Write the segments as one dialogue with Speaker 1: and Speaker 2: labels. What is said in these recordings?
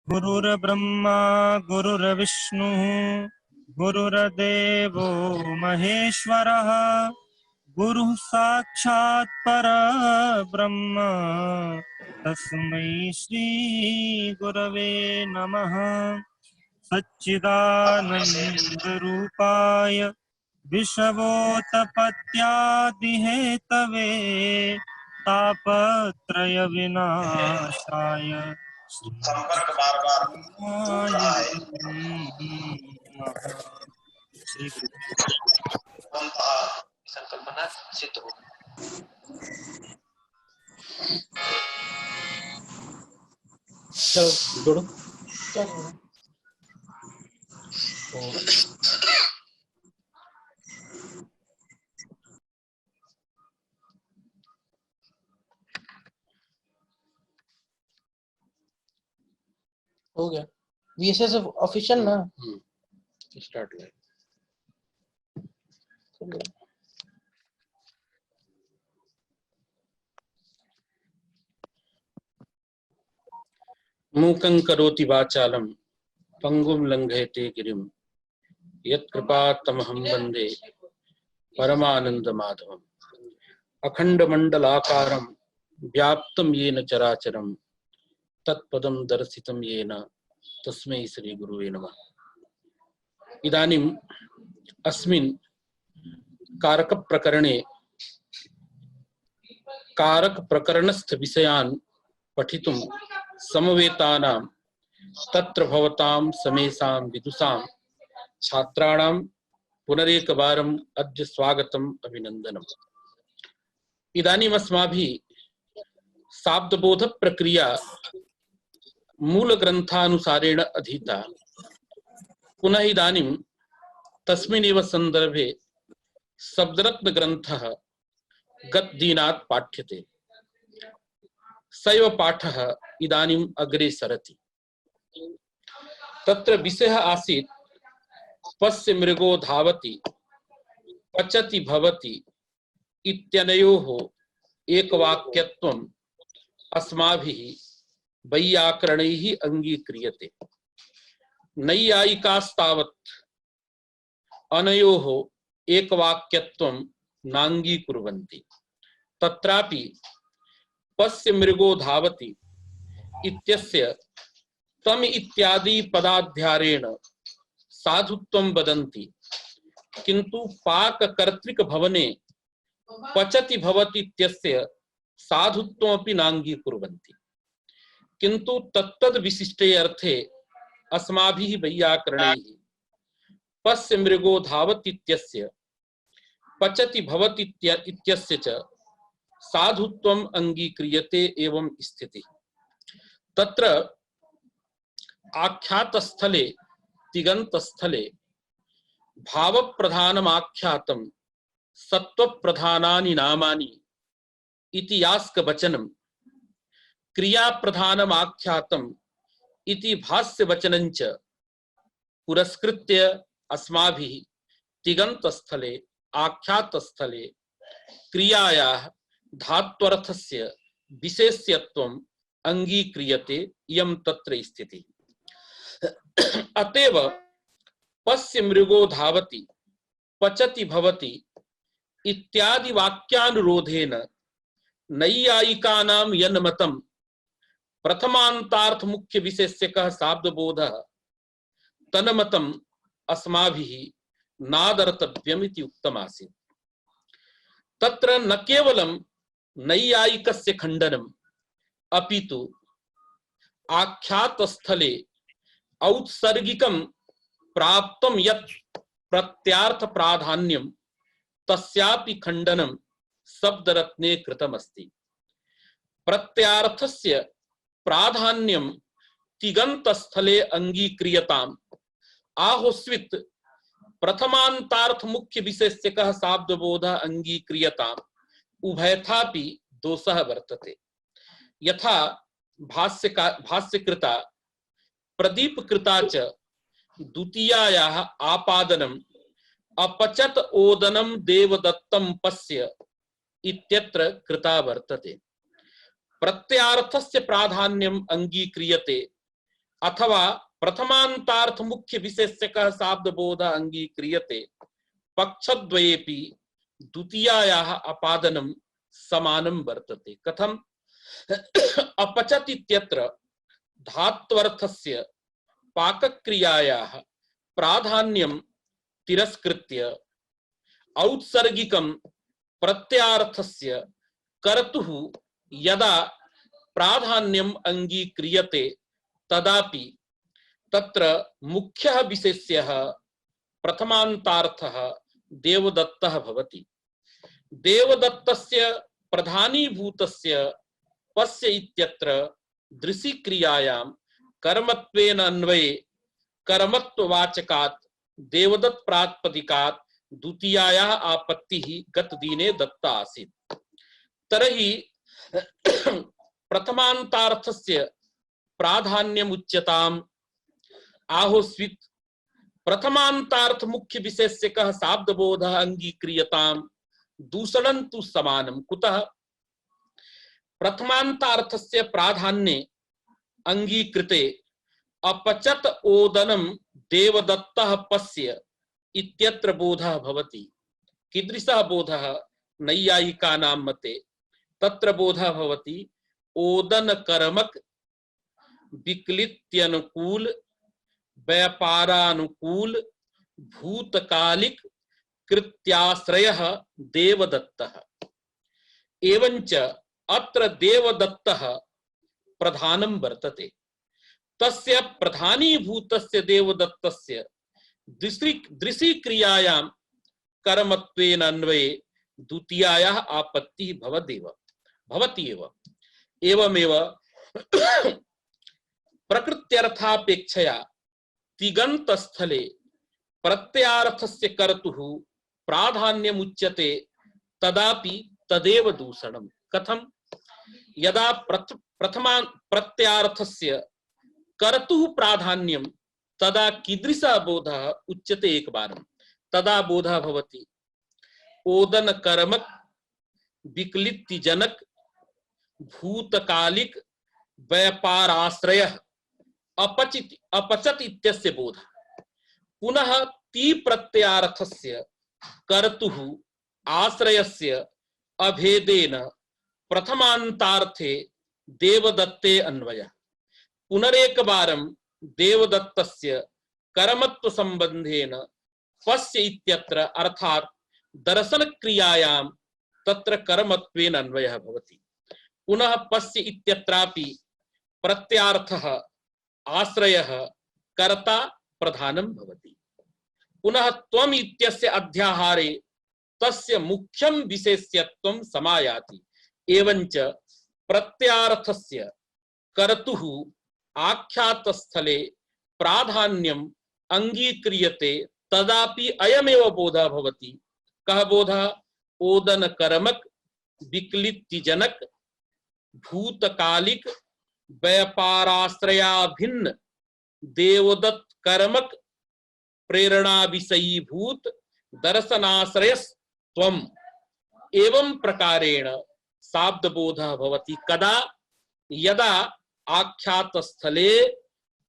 Speaker 1: गुरुर्ब्रह्मा गुरुर्विष्णुः गुरुर्देवो महेश्वरः गुरुः साक्षात् परब्रह्म तस्मै श्री गुरवे नमः। सच्चिदानन्दरूपाय विश्वोत्पत्त्यादिहेतवे तापत्रय विनाशाय
Speaker 2: संपर्क बार बार टूट रहा है।
Speaker 1: श्री गुरु
Speaker 2: संकल्पना सिद्ध हो। चलो जोड़ो।
Speaker 3: हो गया। VSS ऑफिशियल ना
Speaker 2: स्टार्ट लाइव। मूकं करोति वाचालं पंगुं लंघयते गिरिं यत्कृपात्तमहं वन्दे परमानन्दमाधवम्। अखण्डमण्डलाकारं व्याप्तं येन चराचरं तत्पदं दर्शितं येन तस्मै श्रीगुरुवे नमः। इदानीम् अस्मिन् कारकप्रकरणे कारकप्रकरणस्थ विषयान् पठितुं समवेतानां तत्र भवतां समेषां विदुषां छात्राणां पुनरेकवारम् अद्य स्वागतम् अभिनन्दनम्। इदानीम् अस्माभिः शाब्दबोध प्रक्रिया मूलग्रन्थानुसारेण अधीता। पुनः इदानीं तस्मिन्नेव सन्दर्भे शब्दरत्नग्रन्थः गतदिनात् पाठ्यते। सैव पाठः इदानीम् अग्रे सरति। तत्र विषयः आसीत् पश्य मृगो धावति पचति भवति इत्यनयोः एकवाक्यत्वम् अस्माभिः वैयाकरणैः अङ्गीक्रियते। नैयायिकास्तावत् अनयोः एकवाक्यत्वं नाङ्गीकुर्वन्ति। तत्रापि पश्य मृगो धावति इत्यस्य तम इत्यादि पदाध्यारेण साधुत्वं वदन्ति, किन्तु पाककर्तृक भवने पचति भवति इत्यस्य साधुत्वमपि नाङ्गीकुर्वन्ति। किन्तु तत्तद् विशिष्टे अर्थे अस्माभिः वैयाकरणैः पश्य मृगो धावति इत्यस्य पचति भवति इत्यस्य च साधुत्वम् अङ्गीक्रियते एवं स्थितिः। तत्र आख्यातस्थले तिगन्तस्थले भावप्रधानमाख्यातं सत्वप्रधानानि नामानि इति यास्कवचनं क्रियाप्रधानमाख्यातम् इति भाष्यवचनं च पुरस्कृत्य अस्माभिः तिगन्तस्थले आख्यातस्थले क्रियायाः धात्वर्थस्य विशेष्यत्वम् अङ्गीक्रियते। इयं तत्र स्थितिः। अतएव पश्य मृगो धावति पचति भवति इत्यादि वाक्यानुरोधेन नैयायिकानां यन्मतं प्रथमान्तार्थ मुख्य विशेष्यकः शाब्दबोधः तन्मतम् अस्माभिः नादर्तव्यम् इति उक्तमासीत्। तत्र न केवलं नैयायिकस्य खण्डनम् अपितु आख्यातस्थले औत्सर्गिकं प्राप्तं यत् प्रत्यार्थ प्राधान्यं तस्यापि खण्डनं शब्दरत्ने कृतमस्ति। प्रत्यार्थस्य प्राधान्यं तिगन्तस्थले अङ्गीक्रियताम् आहोस्वित् प्रथमान्तार्थ मुख्य विशेष्यकः शाब्दबोधः अङ्गीक्रियताम् उभयथापि दोषः वर्तते। यथा भाष्यकृता प्रदीपकृता च द्वितीयायाः आपादनम् अपचत ओदनं देवदत्तं पश्य इत्यत्र कृता वर्तते। प्रत्यार्थस्य प्राधान्यम् अङ्गीक्रियते अथवा प्रथमान्तार्थ मुख्य विशेष्यकः शाब्दबोधः अंगीक्रियते पक्षद्वयेपि द्वितीयायाः अपादनं समानं वर्तते। कथम्? अपचत् इत्यत्र धात्वर्थस्य पाकक्रियायाः प्राधान्यं तिरस्कृत्य औत्सर्गिकं प्रत्यार्थस्य कर्तुः यदा प्राधान्यम् अंगीक्रियते तदापि तत्र मुख्यः विशेष्यः प्रथमान्तार्थः देवदत्तः भवति। देवदत्तस्य प्रधानीभूतस्य पस्य इत्यत्र दृशिक्रियायां कर्मत्वेन अन्वये कर्मत्ववाचकात् देवदत्त प्रातिपदिकात् द्वितीयायाः आपत्तिः गतदिने दत्ता आसीत्। तर्हि प्रथमान्तार्थस्य प्राधान्यमुच्यताम् आहोस्वित् प्रथमान्तार्थ मुख्य विशेष्यकः शाब्दबोधः अंगीक्रियताम् दूषणं तु समानं। कुतः? प्रथमान्तार्थस्य प्राधान्ये अंगीकृते अपचत ओदनं देवदत्तः पस्य इत्यत्र बोधः भवति। कीदृशः बोधः? नैयायिकानां मते तत्र बोधः भवति ओदन कर्मक विक्लित्यनुकूल व्यापारानुकूल भूतकालिक कृत्याश्रयः देवदत्तः। एवंच अत्र देवदत्तः प्रधानं वर्तते। तस्य प्रधानीभूतस्य देवदत्तस्य दृशिक्रियायां कर्मत्वेन अन्वये द्वितीयायाः आपत्तिः भवति एव। एवमेव प्रकृत्यर्थापेक्षया तिगन्तस्थले प्रत्यार्थस्य कर्तुः प्राधान्यमुच्यते तदापि तदेव दूषणम्। कथम्? यदा प्रथमा प्रत्यार्थस्य कर्तुः प्राधान्यं तदा कीदृशः बोधः उच्यते एकवारं? तदा बोधः भवति ओदन कर्मक विक्लित्ति जनक भूतकालिक व्यापाराश्रयः अपचत इत्यस्य बोधः। पुनः ती प्रत्यार्थस्य कर्तुः आश्रयस्य अभेदेन प्रथमान्तार्थे देवदत्ते अन्वयः। पुनरेकवारं देवदत्तस्य कर्मत्व संबंधेन पस्य इत्यत्र अर्थात दर्शन क्रियायां तत्र कर्मत्वेन अन्वयः भवति। पुनः पस्य इत्यत्रापि प्रत्यार्थः आश्रयः कर्ता प्रधानं भवति। पुनः त्वम् इत्यस्य अध्याहारे तस्य मुख्यं विशेष्यत्वं समायाति। एवंच प्रत्यार्थस्य कर्तुः आख्यातस्थले प्राधान्यम् अंगीक्रियते तदापि अयमेव बोधः भवति। कः बोधः? ओदन कर्मक विक्लित्ति जनक भूतकालिक व्यापाराश्रयाभिन्न देवदत्त कर्मक प्रेरणा विषयीभूत दर्शनाश्रयस्त्वम्। एवं प्रकारेण शाब्दबोधः भवति। कदा? यदा आख्यातस्थले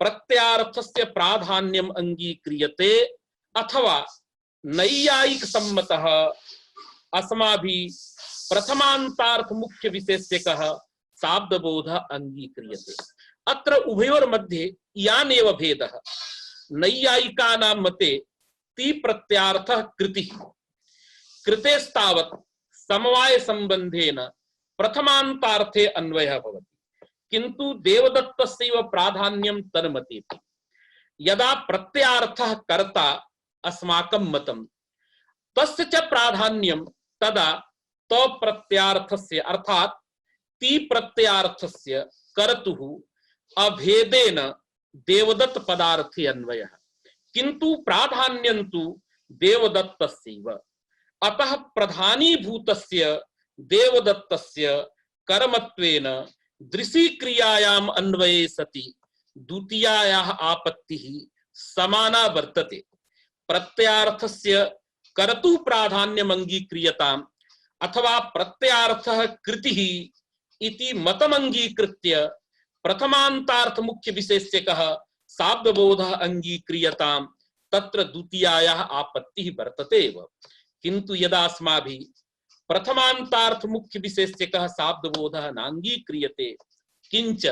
Speaker 2: प्रत्यार्थस्य प्राधान्यम् अंगीक्रियते अथवा नैयायिक सम्मतः अस्माभिः प्रथमान्तार्थ मुख्य विशेष्यकः शाब्दबोधः अंगीक्रियते। अत्र उभयोर् मध्ये यानेव भेदः। नैयायिकानां मते ती प्रत्यार्थः कृतिः कृतेस्तावत् समवाय संबंधेन प्रथमान्तार्थे अन्वयः भवति। किंतु देवदत्तस्यैव प्राधान्यं तन्मतेपि। यदा प्रत्यार्थः कर्ता अस्माकं मतं तस्य च प्राधान्यं तदा तप्रत्यार्थस्य अर्थात ती प्रत्यार्थस्य कर्तुः अभेदेन देवदत्त पदार्थे अन्वयः। किंतु प्राधान्यं तु देवदत्तस्यैव। अतः प्रधानीभूतस्य देवदत्तस्य कर्मत्वेन दृशिक्रियायाम् अन्वये सति द्वितीयायाः आपत्तिः समाना वर्तते। प्रत्यार्थस्य कर्तुः प्राधान्यम् अंगीक्रियताम् अथवा प्रत्यार्थः कृतिः इति मतम् अंगीकृत्य प्रथमांतार्थ मुख्य विशेष्यकः शाब्दबोधः अंगीक्रियताम् तत्र द्वितीयायाः आपत्तिः वर्तते एव। किन्तु यदा अस्माभिः प्रथमांतार्थ मुख्य विशेष्यकः शाब्दबोधः नांगीक्रियते किंच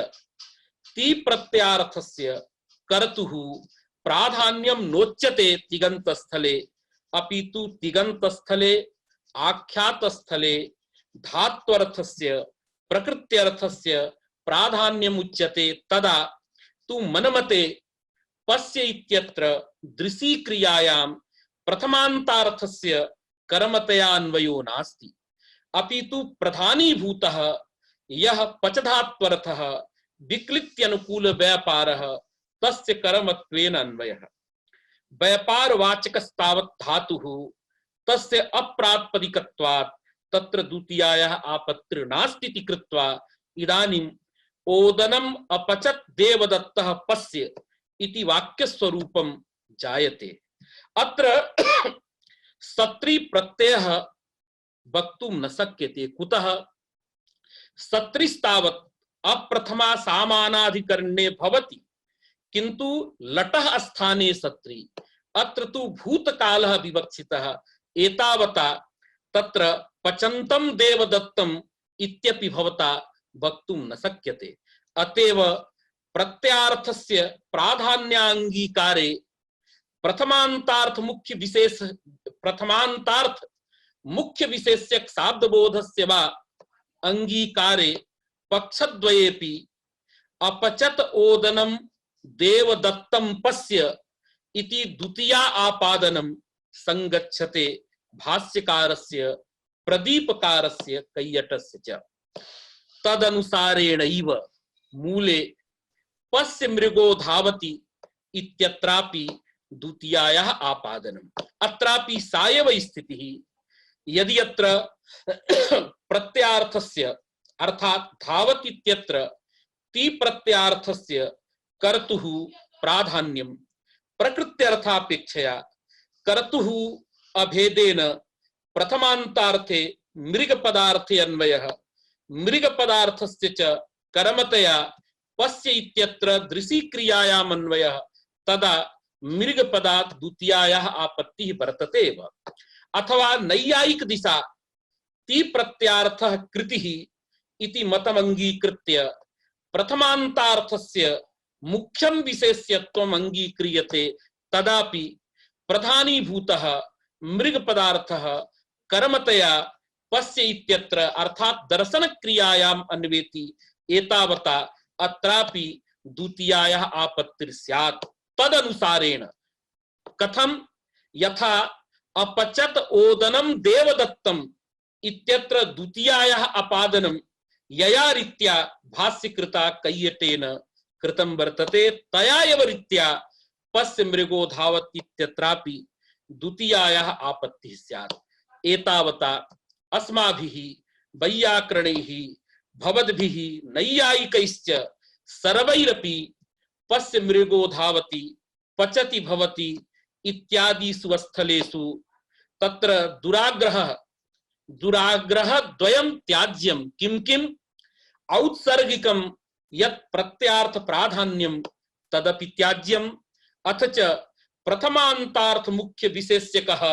Speaker 2: ति प्रत्यार्थस्य कर्तुः प्राधान्यं नोच्यते तिगन्तस्थले अपितु तिगन्तस्थले आख्यातस्थले धात्वर्थस्य प्रकृत्यर्थस्य प्राधान्यमुच्यते तदा तु मनमते पश्य इत्यत्र दृशी क्रियायां प्रथमांतार्थस्य कर्मतया अन्वयो नास्ति अपितु प्रधानीभूतः यः पचधात्वर्थः विक्लित्यनुकूल व्यापारः तस्य कर्मत्वेन अन्वयः। व्यापारवाचकस्तावत् धातुः तस्य अप्रातिपदिकत्वात् तत्र द्वितीयायाः आपत्तिर् नास्ति इति कृत्वा इदानीम् ओदनम् अपचत् देवदत्तः पश्य इति वाक्यस्वरूपं जायते। अत्र सत्री प्रत्ययः वक्तुं न शक्यते। कुतः? सत्रिस्तावत् अप्रथमा सामानाधिकरणे भवति किन्तु लटः स्थाने सत्री। अत्र तु भूतकालः विवक्षितः एतावता तत्र पचन्तं देवदत्तम् इत्यपि भवता वक्तुं न शक्यते। अतएव प्रत्यार्थस्य प्राधान्याङ्गीकारे प्रथमांतार्थ मुख्य विशेष्यक शाब्दबोधस्य वा अंगीकारे पक्षद्वयेपि अपचत ओदनं देवदत्तं पश्य इति द्वितीया आपादनं संगच्छते भाष्यकारस्य प्रदीपकारस्य कैयटस्य च। तदनुसारेणैव मूले पश्य मृगो धावति इत्यत्रापि द्वितीयायाः आपादनम्। अत्रापि सा एव स्थितिः। यदि अत्र प्रत्यार्थस्य अर्थात धावति इत्यत्र ति प्रत्यार्थस्य कर्तुः प्राधान्यं प्रकृत्यर्थापेक्षया कर्तुः अभेदेन प्रथमांतार्थे मृगपदार्थे अन्वयः मृगपदार्थस्य च कर्मतया पश्य इत्यत्र दृशी क्रियायाम् अन्वयः तदा मृगपदात् द्वितीयायाः आपत्तिः वर्तते एव। अथवा नैयायिक दिशा ति प्रत्यार्थः कृतिः इति मतमंगीकृत्य प्रथमांतार्थस्य मुख्यं विशेष्यत्वम् अंगीक्रियते तदापि प्रधानीभूतः मृगपदार्थः कर्मतया पश्य इत्यत्र अर्थात दर्शन क्रियायाम् अन्वेति एतावता अत्रापि द्वितीयायाः आपत्तिर् स्यात्। तदनुसारेण कथं? यथा अपचत ओदनं देवदत्तम् इत्यत्र द्वितीयायाः अपादनं यया रीत्या भाष्यकृता कैयटेन कृतं वर्तते तया एव रीत्या पश्य मृगो धावत् इत्यत्रापि द्वितीयायाः आपत्तिः स्यात्। एतावता अस्माभिः वैयाकरणैः भवद्भिः नैयायिकैश्च सर्वैरपि पश्य मृगो धावति पचति भवति इत्यादिषु स्थलेषु तत्र दुराग्रह द्वयं त्याज्यं किं किम् औत्सर्गिकं यत् प्रत्यार्थ प्राधान्यं तदपि त्याज्यम् अथ च प्रथमांतार्थ मुख्य विशेष्यकः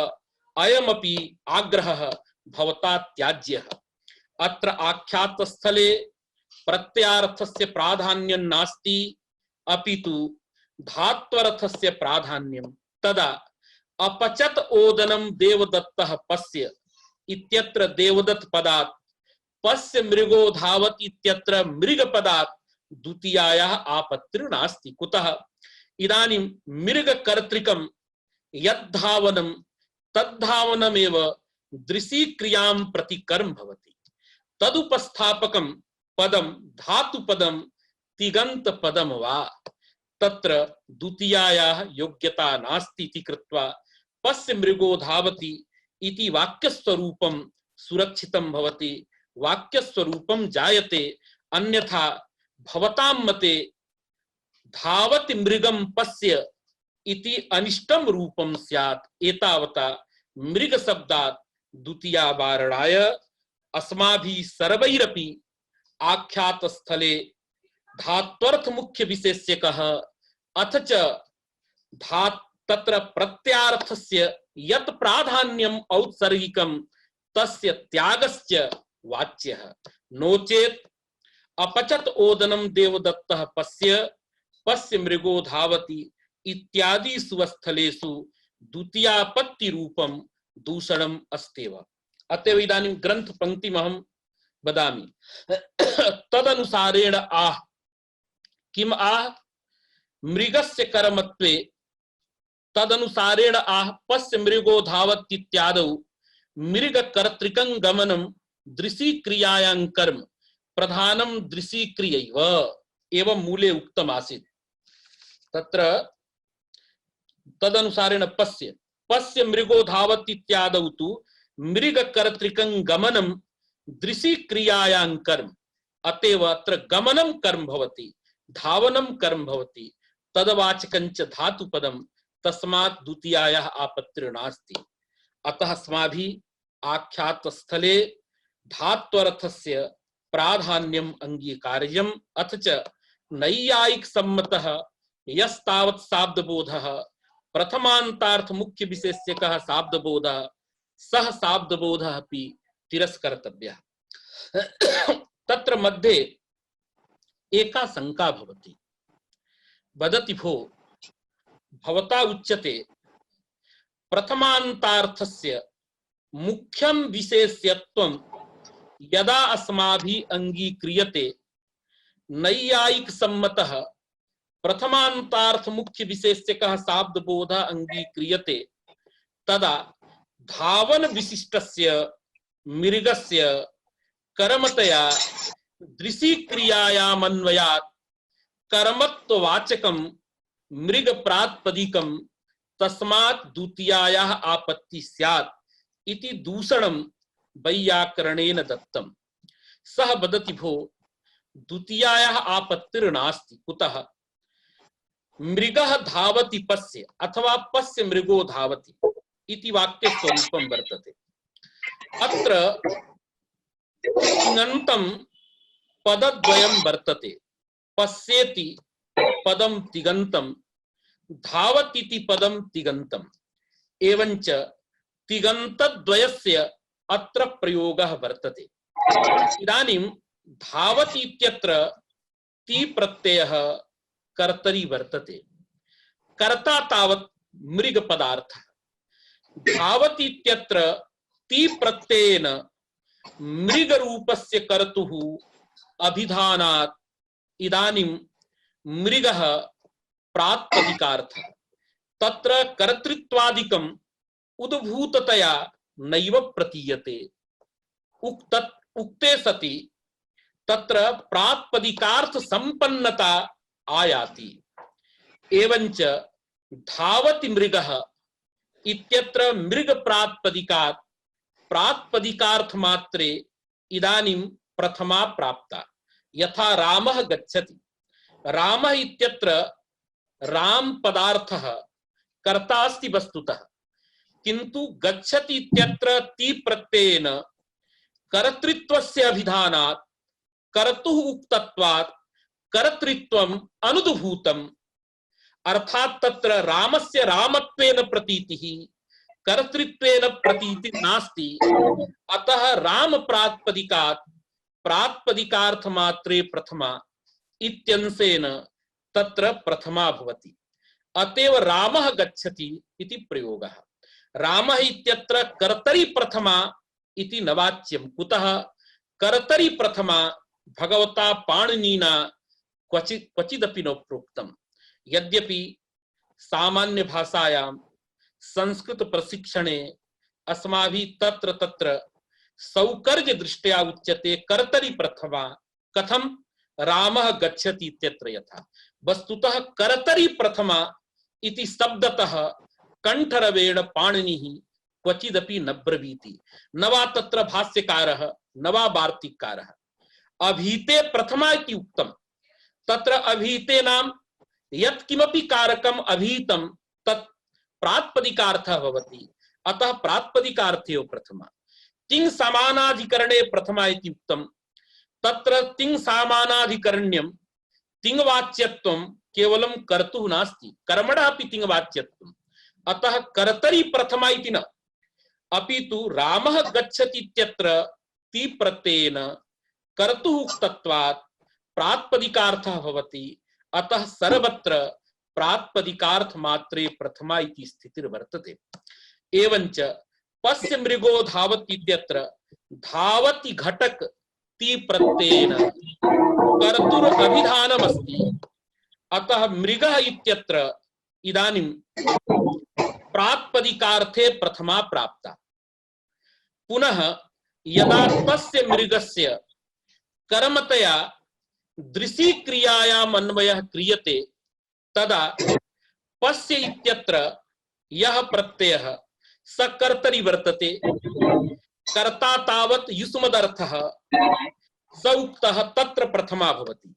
Speaker 2: अयमपि आग्रहः भवता त्याज्यः। अत्र आख्यात स्थले प्रत्यार्थस्य प्राधान्यं नास्ति अपितु धात्वर्थस्य प्राधान्यं। तदा अपचत ओदनं देवदत्तः पश्य इत्यत्र देवदत्त पदात् पश्य मृगो धावत् इत्यत्र मृगपदात् द्वितीयायाः आपत्तिर् नास्ति। कुतः? इदानीं मृगकर्तृकं यद्धावनं तद्धावनमेव दृशी क्रियां प्रति कर्म भवति। तदुपस्थापकं पदं धातुपदं तिगंत पदम वा तत्र द्वितीयायाः योग्यता नास्ति इति कृत्वा पश्य मृगो धावति इति वाक्यस्वरूपं सुरक्षितं भवति, वाक्यस्वरूपं जायते। अन्यथा भवतां मते धावति मृगं पश्य इति अनिष्टं रूपं स्यात्। एतावता मृग शब्दात् द्वितीया वारणाय अस्माभिः सर्वैरपि आख्यात स्थले धात्वर्थ मुख्य विशेष्यकः अथ च धात् तत्र प्रत्यार्थस्य यत् प्राधान्यम् औत्सर्गिकं तस्य त्यागस्य वाच्यः नो चेत् अपचत ओदनं देवदत्तः पश्य पश्य मृगो धावति इत्यादि सुवस्थलेषु द्वितीयापत्ति रूपं दूषणम् अस्त्येव। अतएव इदानीं ग्रंथ पंक्तिमहं वदामि। तदनुसारेण आह किम आह मृगस्य कर्मत्वे तदनुसारेण आह पश्य मृगो धावतीत्यादौ मृग कर्तृकं गमनं दृशी क्रियायां कर्म प्रधानं दृशी क्रियैव एवं मूले उक्तम् आसीत्। तत्र तदनुसारेण पश्य पश्य मृगो धावतीत्यादौ तु मृग कर्तृकं गमनं दृशी क्रियायां कर्म अतएव अत्र गमनं कर्म भवति धावनं कर्म भवति तदवाचकञ्च धातुपदं तस्मात् द्वितीयायाः आपत्तिर् नास्ति। अतः अस्माभिः आख्यात स्थले धात्वर्थस्य प्राधान्यम् अंगीकार्यम् अथ च नैयायिक सम्मतः यस्तावत् शाब्दबोधः प्रथमान्तार्थ मुख्य विशेष्यकः शाब्दबोधः सह शाब्दबोधः अपि तिरस्कर्तव्यः। तत्र मध्ये एका शंका भवति। वदति भो भवता उच्यते प्रथमान्तार्थस्य मुख्यं विशेष्यत्वं यदा अस्माभिः अंगीक्रियते नैयायिक सम्मतः प्रथमान्तार्थ मुख्य विशेष्यकः शाब्दबोधः अंगीक्रियते तदा धावन विशिष्टस्य मृगस्य कर्मतया दृशी क्रियायामन्वयात् कर्मत्ववाचकं मृग प्रातिपदिकं तस्मात् द्वितीयायाः आपत्ति स्यात् इति दूषणं वैयाकरणेन दत्तम्। सः वदति भो द्वितीयायाः आपत्तिर्नास्ति। कुतः? मृगः धावति पश्य अथवा पश्य मृगो धावति इति वाक्य स्वरूपं वर्तते। अत्र तिङन्तं पदद्वयं वर्तते। पश्येति पदं तिङन्तं धावतीति पदं तिङन्तम् एवञ्च तिङन्तद्वयस्य अत्र प्रयोगः वर्तते। इदानीं धावति इत्यत्र ति प्रत्ययः कर्तरी वर्तते। कर्ता तावत् मृग पदार्थः। धावति इत्यत्र ति प्रत्ययेन मृग रूपस्य कर्तुः अभिधानात् इदानीं मृगः प्रातिपदिकार्थः। तत्र कर्तृत्वादिकम् उद्भूततया नैव प्रतीयते। उक्ते सति तत्र प्रातिपदिकार्थ संपन्नता आयाति। एवञ्च धावति मृगः इत्यत्र मृग प्रातिपदिकात् प्रातिपदिकार्थ मात्रे इदानीं प्रथमा प्राप्ता। यथा रामः गच्छति। रामः इत्यत्र राम पदार्थः कर्ता अस्ति वस्तुतः, किन्तु गच्छति इत्यत्र ति प्रत्ययेन कर्तृत्वस्य अभिधानात् कर्तुः उक्तत्वात् कर्तृत्वम् अनुद्भूतम्। अर्थात् तत्र रामस्य रामत्वेन प्रतीतिः कर्तृत्वेन प्रतीतिः नास्ति। अतः राम प्रातिपदिकात् प्रातिपदिकार्थ मात्रे प्रथमा इत्यंशेन तत्र प्रथमा भवति। अतएव रामः गच्छति इति प्रयोगः। रामः इत्यत्र कर्तरि प्रथमा इति न वाच्यं। कुतः? कर्तरि प्रथमा भगवता पाणिनिना क्वचिदपि न प्रोक्तम्। यद्यपि सामान्य भाषायां संस्कृत प्रशिक्षणे अस्माभिः तत्र तत्र सौकर्य दृष्ट्या उच्यते कर्तरि प्रथमा। कथं? रामः गच्छति इत्यत्र यथा। वस्तुतः कर्तरि प्रथमा इति शब्दतः कंठरवेण पाणिनिः क्वचिदपि न ब्रवीति। न वा तत्र भाष्यकारः न वा वार्तिककारः। अभीते प्रथमा इति उक्तम्। तत्र अभीते नाम यत्किमपि कारकम् अभीतं तत् प्रातिपदिकार्थः भवति। अतः प्रातिपदिकार्थेव प्रथमा। तिङ् समानाधिकरणे प्रथमा इति उक्तम्। तत्र तिङ् समानाधिकरण्यं तिङ्वाच्यत्वं केवलं कर्तुः नास्ति, कर्मणः अपि तिङ्वाच्यत्वम्। अतः कर्तरि प्रथमा इति न, अपि तु रामः गच्छति इत्यत्र ति प्रत्ययेन कर्तुः उक्तत्वात् प्रात्पदिकार्थः भवति। अतः सर्वत्र प्रात्पदिकार्थ मात्रे प्रथमा इति स्थितिर्वर्तते। एवञ्च पश्य मृगो धावति इत्यत्र धावति घटक ति प्रत्ययेन कर्तुर अभिधानमस्ति। अतः मृगः इत्यत्र इदानीं प्रात्पदिकार्थे प्रथमा प्राप्ता। पुनः यदा तस्य मृगस्य कर्मतया दृशि क्रियायाम् अन्वयः क्रियते तदा पश्य इत्यत्र यः प्रत्ययः सकर्तरि वर्तते। कर्ता तावत् युष्मदर्थः स उक्तः तत्र प्रथमा भवति,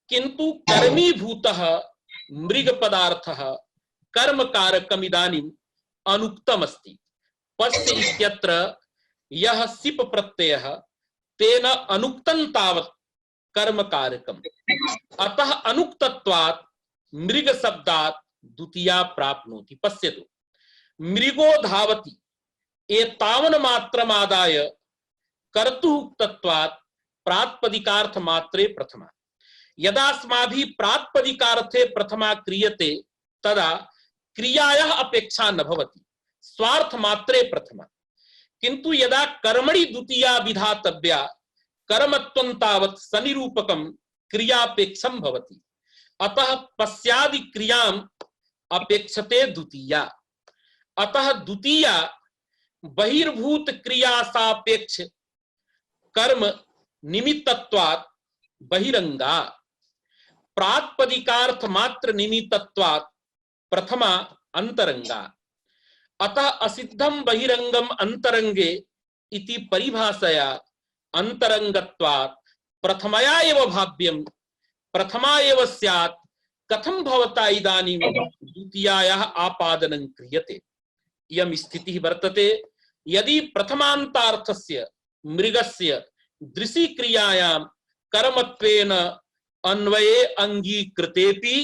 Speaker 2: किन्तु कर्मीभूतः मृगपदार्थः कर्मकारकम् इदानीम् अनुक्तमस्ति। पश्य इत्यत्र यः सिप प्रत्ययः तेन अनुक्तं तावत् कर्मकारकम्। अतः अनुक्तत्वात् मृग शब्दात् द्वितीया प्राप्नोति। पश्यतु, मृगो धावति एतावन् मात्रमादाय कर्तुः उक्तत्वात् प्रात्पदिकार्थ मात्रे प्रथमा। यदा अस्माभिः प्रात्पदिकार्थे प्रथमा क्रियते तदा क्रियायाः अपेक्षा न भवति, स्वार्थ मात्रे प्रथमा। किन्तु यदा कर्मणि द्वितीया विधातव्या कर्मत्वं तावत् सनिरूपकं क्रियापेक्षं भवति। अतः पश्यादि क्रियाम् अपेक्षते द्वितीया। अतः द्वितीया बहिर्भूत क्रिया सापेक्ष कर्म निमित्तत्वात् बहिरंगा, प्रात्पदिकार्थ मात्र निमित्तत्वात् प्रथमा अंतरंगा। अतः असिद्धं बहिरंगम अंतरंगे इति परिभाषया अंतरंगत्वात् प्रथमया एव भाव्यं प्रथमा एव स्यात्। कथं भवता इदानीं द्वितीयायाः आपादनं क्रियते? इयं स्थितिः वर्तते। यदि प्रथमान्तार्थस्य मृगस्य दृशि क्रियायां कर्मत्वेन अन्वये अंगीकृतेपि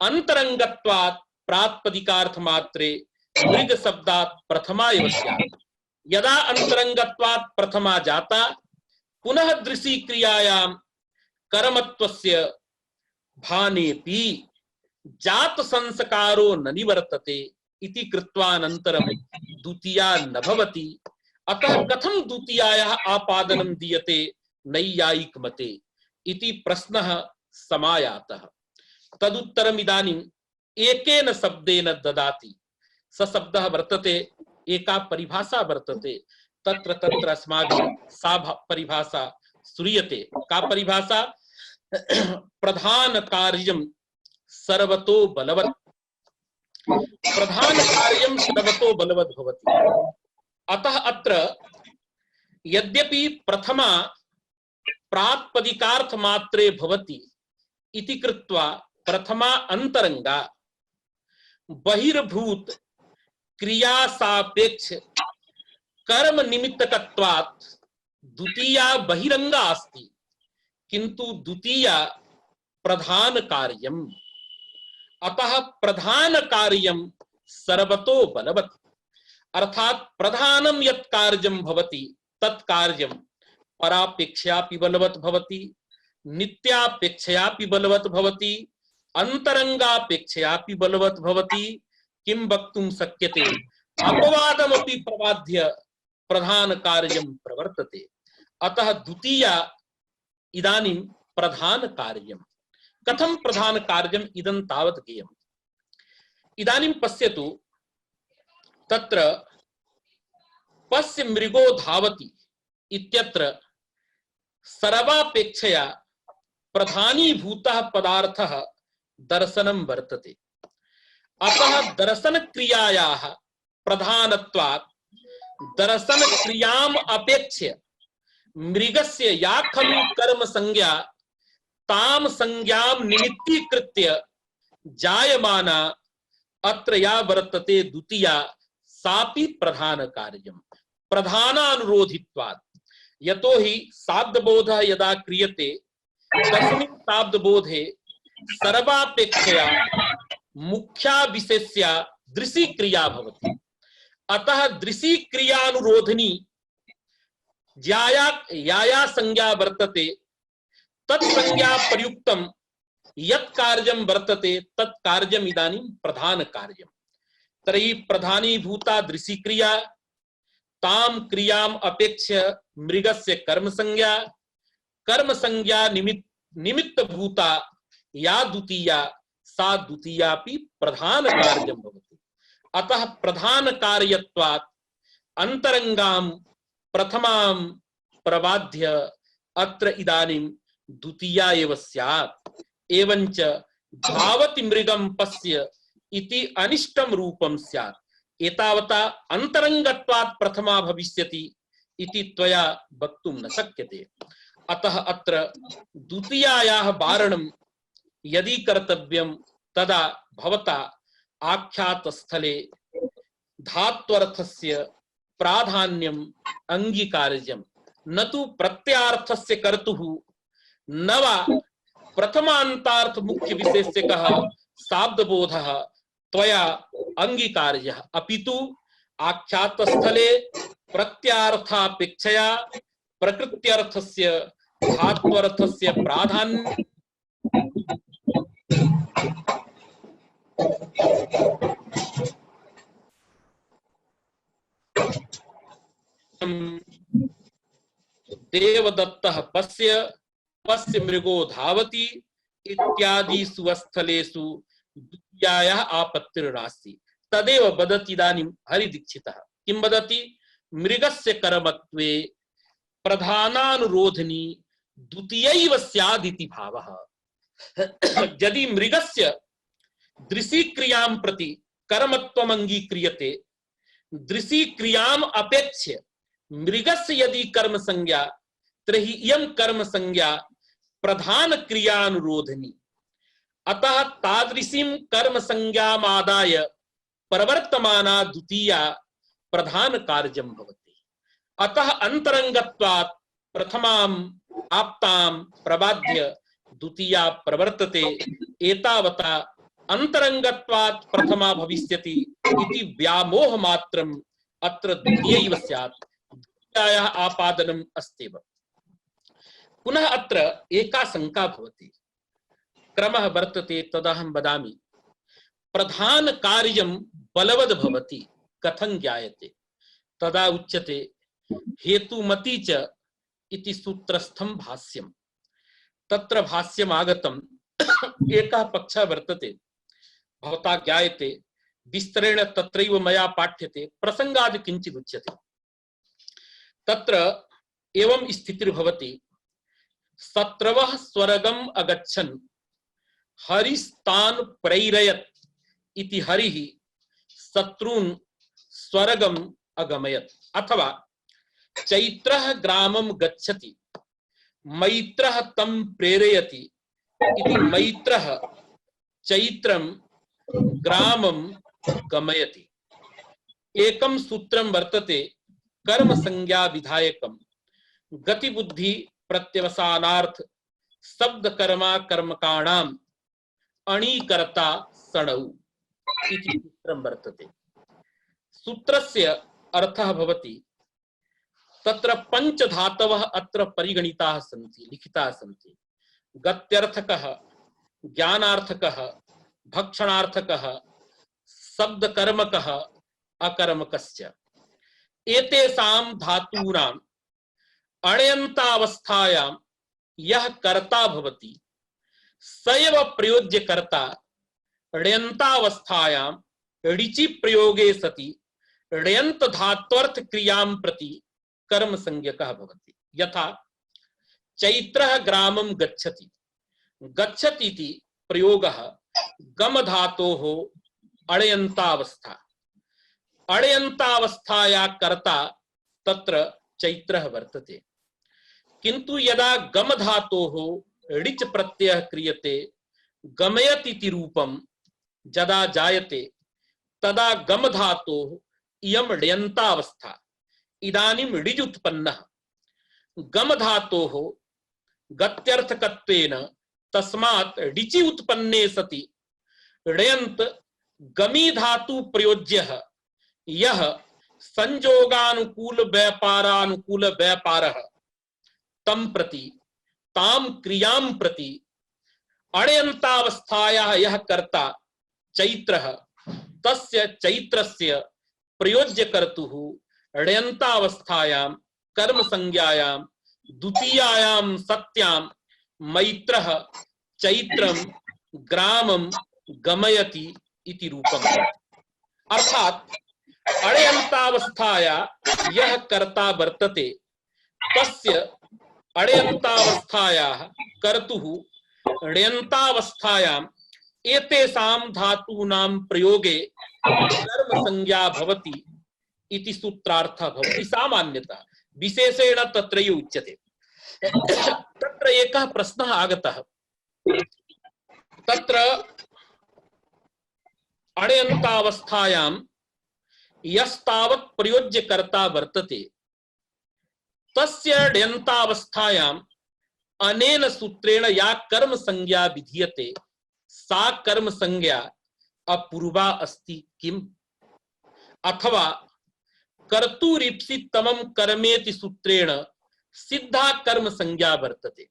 Speaker 2: अंतरंगत्वात् प्रात्पदिकार्थ मात्रे मृग शब्दात् प्रथमा एव स्यात्। यदा अंतरंगत्वात् प्रथमा जाता पुनः दृशि क्रियायां कर्मत्वस्य भानेपि जात संस्कारो न निवर्तते इति कृत्वानन्तरं द्वितीया न भवति। अतः कथं द्वितीयायाः आपादनं दीयते नैयायिक मते इति प्रश्नः समायातः। तदुत्तरम् इदानीम् एकेन शब्देन ददाति। स शब्दः वर्तते, एका परिभाषा वर्तते, तत्र तत्र अस्माभिः सा परिभाषा श्रूयते। का परिभाषा? प्रधान कार्यं सर्वतो बलवत्। प्रधान कार्यं सर्वतो बलवत् भवति। अतः अत्र यद्यपि प्रथमा प्रात्पदिकार्थ मात्रे भवति इति कृत्वा प्रथमा अंतरंगा, बहिर्भूत क्रिया सापेक्ष कर्म निमित्तकत्वात् द्वितीया बहिरंगा अस्ति, किंतु द्वितीया प्रधान कार्यम्। अतः प्रधान कार्यं सर्वतो बलवत्, अर्थात प्रधानं यत् कार्यं भवति तत् कार्यं परापेक्षयापि बलवत् भवति, नित्यापेक्षयापि बलवत् भवति, अंतरंगापेक्षयापि बलवत् भवति। किं वक्तुं शक्यते? अपवादमपि प्रबाध्य प्रधान कार्यं प्रवर्तते। अतः द्वितीया इदानीं प्रधान कार्यं। कथं प्रधान कार्यम् इदं तावत् ज्ञेयम्। इदानीं पश्यतु, तत्र पश्य मृगो धावति इत्यत्र सर्वापेक्षया प्रधानीभूतः पदार्थः दर्शनं वर्तते। अतः दर्शन क्रियायाः प्रधानत्वात् दर्शन क्रियाम् अपेक्ष्य मृगस्य या खलु कर्म संज्ञा ताम संज्ञां निमित्तीकृत्य जायमाना अत्र या वर्तते द्वितीया सापि प्रधान कार्यम् प्रधानानुरोधित्वात्। यतो हि साध्यबोधः यदा क्रियते तस्मिन् ताब्दबोधे सर्वापेक्षया मुख्या विशेष्या दृशी क्रिया भवति। अतः दृशी क्रियानुरोधिनी या संज्ञा वर्तते तत्संज्ञा प्रयुक्तम यत् कार्यं वर्तते तत् कार्यम् इदानीं प्रधान कार्यम्। तर्हि प्रधानीभूता दृशी क्रिया ताम क्रियाम अपेक्ष्य मृगस्य कर्म संज्ञा निमित्त भूता या द्वितीया सा द्वितीयापि प्रधान कार्यं भवति। अतः प्रधान कार्यत्वात् अंतरंगाम प्रथमां प्रबाध्य अत्र इदानीं द्वितीया एव स्यात्। एवंच धावति मृगं पश्य इति अनिष्टं रूपं स्यात्। एतावता अंतरंगत्वात् प्रथमा भविष्यति इति त्वया वक्तुं न शक्यते। अतः अत्र द्वितीयायाः वारणं यदि कर्तव्यं तदा भवता आख्यात स्थले धात्वर्थस्य प्राधान्यम् अंगीकार्यम् न तु प्रत्यार्थस्य कर्तुः न वा प्रथमान्तार्थ मुख्य विशेषकः शाब्दबोधः त्वया अंगीकार्यः अपितु आख्यात स्थले प्रत्यार्थापेक्षया प्रकृत्यर्थस्य धात्वर्थस्य प्राधान्य देवदत्तः पश्य मृगो धावति इत्यादि सुस्थलेषु द्वितीयायाः आपत्तिर्नास्ति। तदेव वदति इदानीं हरिदीक्षितः। किं वदति? मृगस्य कर्मत्वे प्रधानानुरोधिनी द्वितीयैव स्यादिति भावः। यदि मृगस्य दृशी क्रियां प्रति कर्मत्वम् अंगीक्रियते, दृशी क्रियाम् अपेक्ष्य मृगस्य यदि कर्म संज्ञा, तर्हि इयं कर्म संज्ञा प्रधान क्रियानुरोधिनी। अतः तादृशीं कर्म संज्ञामादाय प्रवर्तमाना द्वितीया प्रधान कार्यं भवति। अतः अंतरंगत्वात् प्रथमाम् आप्तां प्रबाध्य द्वितीया प्रवर्तते। एतावता अंतरंगत्वात् प्रथमा भविष्यति इति व्यामोह मात्रम् अत्र द्वितीयैव स्यात्। द्वितीयायाः आपादनम् अस्त्येव। पुनः अत्र एका शंका भवति, क्रमः वर्तते तदहं वदामि। प्रधान कार्यं बलवद् भवति कथं ज्ञायते? तदा उच्यते हेतुमति च इति सूत्रस्थं भाष्यम्। तत्र भाष्यम् आगतम्। एकः पक्षः वर्तते, भवता ज्ञायते, विस्तरेण तत्रैव मया पाठ्यते, प्रसंगादि किंचित् उच्यते। तत्र एवं स्थितिर्भवति, शत्रवः स्वर्गम् अगच्छन् हरिस्तान् प्रैरयत् इति हरिः शत्रून् स्वर्गम् अगमयत्। अथवा चैत्रः ग्रामं गच्छति मैत्रः तं प्रेरयति इति मैत्रः चैत्रं ग्रामं गमयति। एकं सूत्रं वर्तते कर्म संज्ञा विधायकं गति बुद्धि प्रत्यवसानार्थ शब्द कर्मा कर्मकाणाम अणीकर्ता सणौ इति सूत्रं वर्तते। सूत्रस्य अर्थः भवति, तत्र पंच धातवः अत्र परिगणिताः सन्ति, लिखिताः सन्ति। गत्यर्थकः, ज्ञानार्थकः, भक्षणार्थकः, शब्दकर्मकः, अकर्मकश्च। एतेषां धातूनां अण्यन्तावस्थायां यः कर्ता भवति स एव प्रयोज्य कर्ता ण्यन्तावस्थायां ऋचि प्रयोगे सति ण्यन्त धात्वर्थ क्रियां प्रति कर्म संज्ञकः भवति। यथा चैत्रः ग्रामं गच्छति, गच्छति इति प्रयोगः गम धातोः अण्यन्तावस्था। अण्यन्तावस्थाया कर्ता तत्र चैत्रः वर्तते। किंतु यदा गम धातोः ऋच प्रत्ययः क्रियते, गमयति इति रूपं यदा जायते, तदा गम धातोः इयं ण्यन्तावस्था। इदानीं ऋज उत्पन्नः। गम धातोः गत्यर्थकत्वेन तस्मात् ऋचि उत्पन्ने सति ण्यन्त गमी धातु प्रयोज्यः यह संयोगानुकूल व्यापारानुकूल व्यापारः तम प्रति ताम क्रियां प्रति अण्यन्तावस्थायाः यः कर्ता चैत्रः तस्य चैत्रस्य प्रयोज्य कर्तुः ण्यन्तावस्थायां कर्म संज्ञायां द्वितीयायां सत्यां मैत्रः चैत्रं ग्रामं गमयति इति रूपम्। अर्थात अण्यन्तावस्थाया यः कर्ता वर्तते तस्य अण्यन्तावस्थायाः कर्तुः ण्यन्तावस्थायाम् एतेषां धातूनां प्रयोगे कर्म संज्ञा भवति इति सूत्रार्थः भवति। सामान्यतः विशेषेण तत्रैव उच्यते। तत्र एकः प्रश्नः आगतः, तत्र अण्यन्तावस्थायां यस्तावत् प्रयोज्यकर्ता वर्तते तस्य ण्यन्तावस्थायाम् अनेन सूत्रेण या कर्म संज्ञा विधीयते सा कर्म संज्ञा अपूर्वा अस्ति किम? अथवा कर्तुरीप्सितमं कर्मेति सूत्रेण सिद्धा कर्म संज्ञा वर्तते।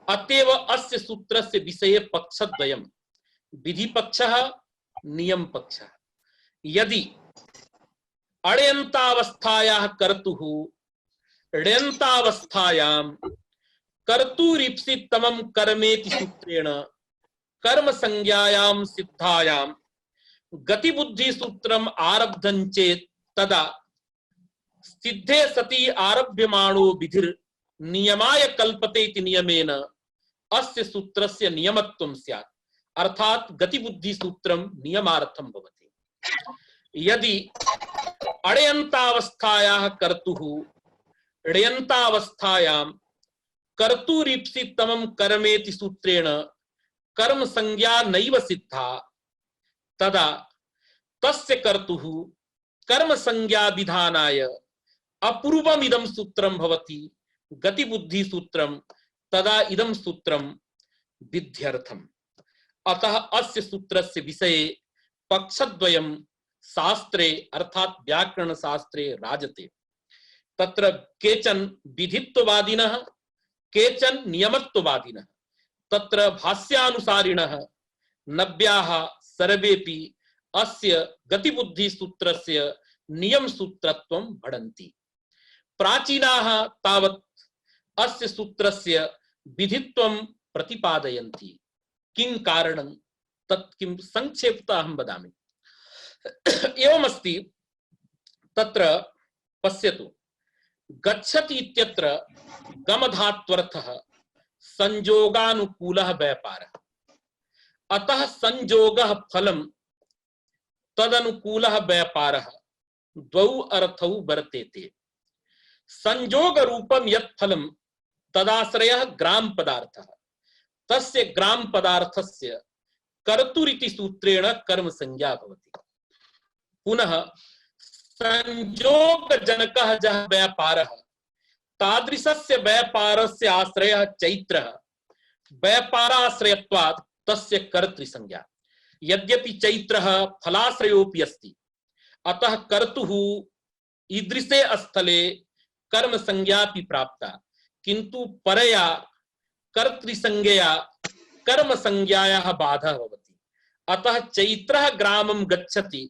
Speaker 2: अतएव अस्य सूत्रस्य विषये पक्षद्वयम्, विधि पक्षः नियम पक्षः। यदि अण्यन्तावस्थायाः कर्तुः ण्यन्तावस्थायां कर्तुरीप्सितमं कर्मेति सूत्रेण कर्म संज्ञायां सिद्धायां गतिबुद्धि सूत्रम् आरब्धं चेत् तदा सिद्धे सति आरभ्यमाणो विधिर् नियमाय कल्पते इति नियमेन अस्य सूत्रस्य नियमत्वं स्यात्। अर्थात गतिबुद्धि सूत्रम नियमार्थं भवति। यदि अण्यन्तावस्थायाः कर्तुः ण्यन्तावस्थायां कर्तुरीप्सितमं कर्मेति सूत्रेण कर्म संज्ञा नैव सिद्धा तदा तस्य कर्तुः कर्म संज्ञा विधानाय अपूर्वम् इदं सूत्रं भवति गतिबुद्धि सूत्रम, तदा इदं सूत्रम विध्यर्थम्। अतः अस्य सूत्रस्य विषये पक्षद्वयं शास्त्रे अर्थात व्याकरण शास्त्रे राजते। तत्र केचन विधित्ववादिनः केचन नियमत्ववादिनः। तत्र भाष्यानुसारिणः नव्याः सर्वेपि अस्य गतिबुद्धि सूत्रस्य नियम सूत्रत्वं भणन्ति। प्राचीनाः तावत् अस्य सूत्रस्य विधित्वं प्रतिपादयन्ति। किं कारणं तत् किं संक्षेपतः अहं वदामि। एवमस्ति, तत्र पश्यतु, गच्छति इत्यत्र गमधात्वर्थः संयोगानुकूलः व्यापारः। अतः संयोगः फलं तदनुकूलः व्यापारः द्वौ अर्थौ वर्तेते। संयोग रूपम यत् फलं तदाश्रयः ग्राम पदार्थः, तस्य ग्राम पदार्थस्य कर्तुरिति सूत्रेण कर्म संज्ञा भवति। पुनः संयोग जनकः जः व्यापारः तादृशस्य व्यापारस्य आश्रयः चैत्रः व्यापाराश्रयत्वात् तस्य कर्तृ संज्ञा। यद्यपि चैत्रः फलाश्रयोऽपि अस्ति, अतः कर्तुः ईदृशे स्थले कर्म संज्ञापि प्राप्ता, किंतु परया कर्तृसंज्ञया कर्म संज्ञायाः बाधः भवति। अतः चैत्रः ग्रामं गच्छति,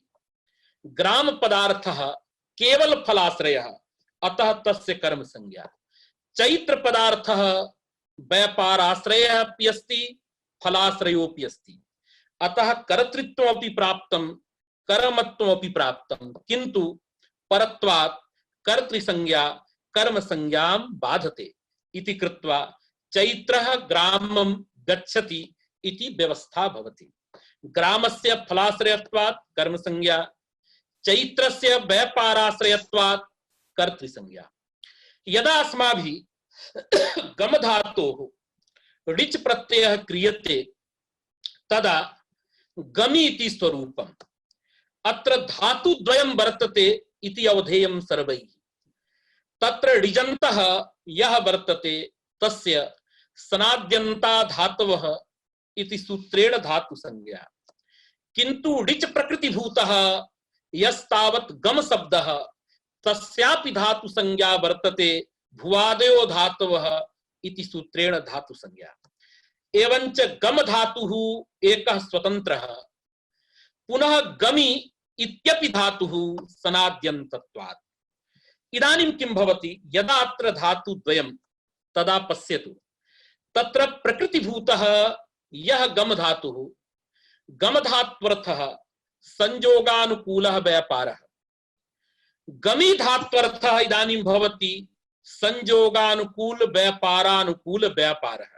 Speaker 2: ग्राम पदार्थः केवल फलाश्रयः, अतः तस्य कर्म संज्ञा। चैत्र पदार्थः व्यापाराश्रयः अपि अस्ति, फलाश्रयोऽपि अस्ति, अतः कर्तृत्वमपि प्राप्तं कर्मत्वमपि प्राप्तं, किंतु परत्वात् कर्तृसंज्ञा कर्म संज्ञां बाधते इति कृत्वा चैत्रः ग्रामं गच्छति इति व्यवस्था भवति। ग्रामस्य फलाश्रयत्वात् कर्म संज्ञा, चैत्रस्य व्यापाराश्रयत्वात् कर्तृसंज्ञा। यदा अस्माभिः गम धातोः ऋच प्रत्ययः क्रियते तदा गमि इति स्वरूपम्। अत्र धातुद्वयं वर्तते इति अवधेयं सर्वैः। तत्र ऋजन्तः यः वर्तते तस्य सनाद्यन्ता धातवः इति सूत्रेण धातु संज्ञा। किंतु ऋच प्रकृतिभूतः यस्तावत् गम शब्दः तस्यापि धातु संज्ञा वर्तते भुवादयो धातवः इति सूत्रेण धातु संज्ञा। एवंच गम धातुः एकः स्वतन्त्रः पुनः गमि इत्यपि धातुः सनाद्यन्तत्वात्। इदानीं किं भवति, यदा अत्र धातुद्वयं तदा पश्यतु, तत्र प्रकृतिभूतः यः गम धातुः, गम धात्वर्थः संयोगानुकूलः व्यापारः, गमी धात्वर्थः इदानीं भवति संयोगानुकूल व्यापारानुकूल व्यापारः।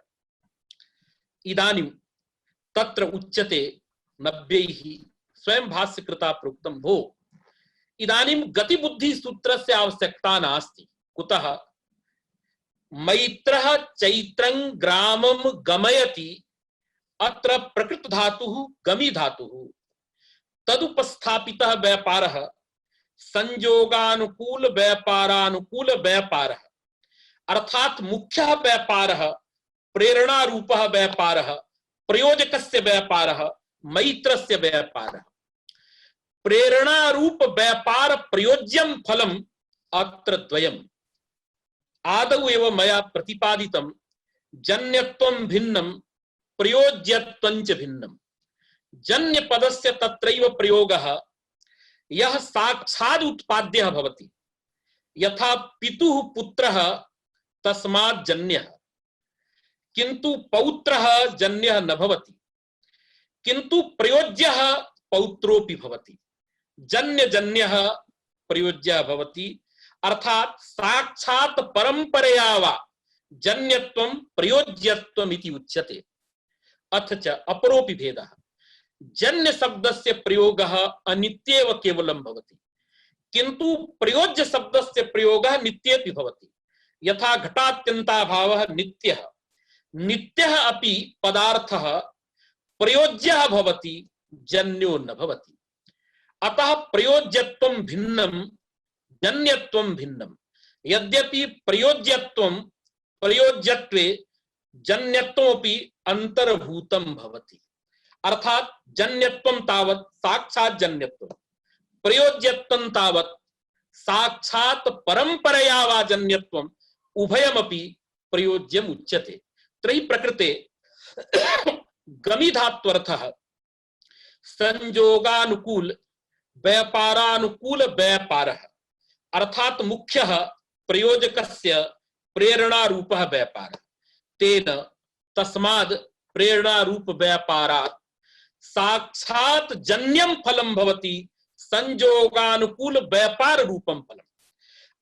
Speaker 2: इदानीं तत्र उच्यते नव्यैः स्वयं भाष्यकृता प्रोक्तं भो इदानीं गतिबुद्धि सूत्रस्य आवश्यकता नास्ति। कुतः? मैत्रः चैत्रं ग्रामं गमयति, अत्र प्रकृत धातुः गमी धातुः, तदुपस्थापितः व्यापारः संयोगानुकूल व्यापारानुकूल व्यापारः, अर्थात मुख्यः व्यापारः प्रेरणा रूपः व्यापारः, प्रयोजकस्य व्यापारः, मैत्रस्य व्यापारः। प्रेरणा रूप व्यापार प्रयोज्यं फलम् अत्र द्वयम्। आदौ एव मया प्रतिपादितं जन्यत्वं भिन्नं प्रयोज्यत्वं च भिन्नं। जन्य पदस्य तत्रैव प्रयोगः यः साक्षात् उत्पाद्यः भवति, यथा पितुः पुत्रः तस्मात् जन्यः, किंतु पौत्रः जन्यः न भवति, किंतु प्रयोज्यः पौत्रोऽपि भवति। जन्य जन्यः प्रयोज्यः भवति, अर्थात साक्षात् परंपरया वा जन्यत्वं प्रयोज्यत्वम् इति उच्यते। अथ च अपरोऽपि भेदः, जन्य शब्दस्य प्रयोगः अनित्येव केवलं भवति, किंतु प्रयोज्य शब्दस्य प्रयोगः नित्येपि भवति। यथा घटात्यन्ताभावः नित्यः, नित्यः अपि पदार्थः प्रयोज्यः भवति, जन्यो न भवति। अतः प्रयोज्यत्वं भिन्नं जन्यत्वं भिन्नं। यद्यपि प्रयोज्यत्वं प्रयोज्यत्वे जन्यत्वमपि अंतर्भूतं भवति, अर्थात जन्यत्वं तावत् साक्षात् जन्यत्वं, प्रयोज्यत्वं तावत् साक्षात् परंपरया वा जन्यत्वम्, उभयमपि प्रयोज्यम् उच्यते। त्रयी प्रकृते गमी धात्वर्थः संयोगानुकूल व्यापारानुकूल व्यापारः, अर्थात मुख्यः प्रयोजकस्य प्रेरणा रूपः व्यापारः। तेन तस्माद् प्रेरणा रूप व्यापारात् साक्षात् जन्यं फलं भवति संयोगानुकूल व्यापार रूपं फलम्।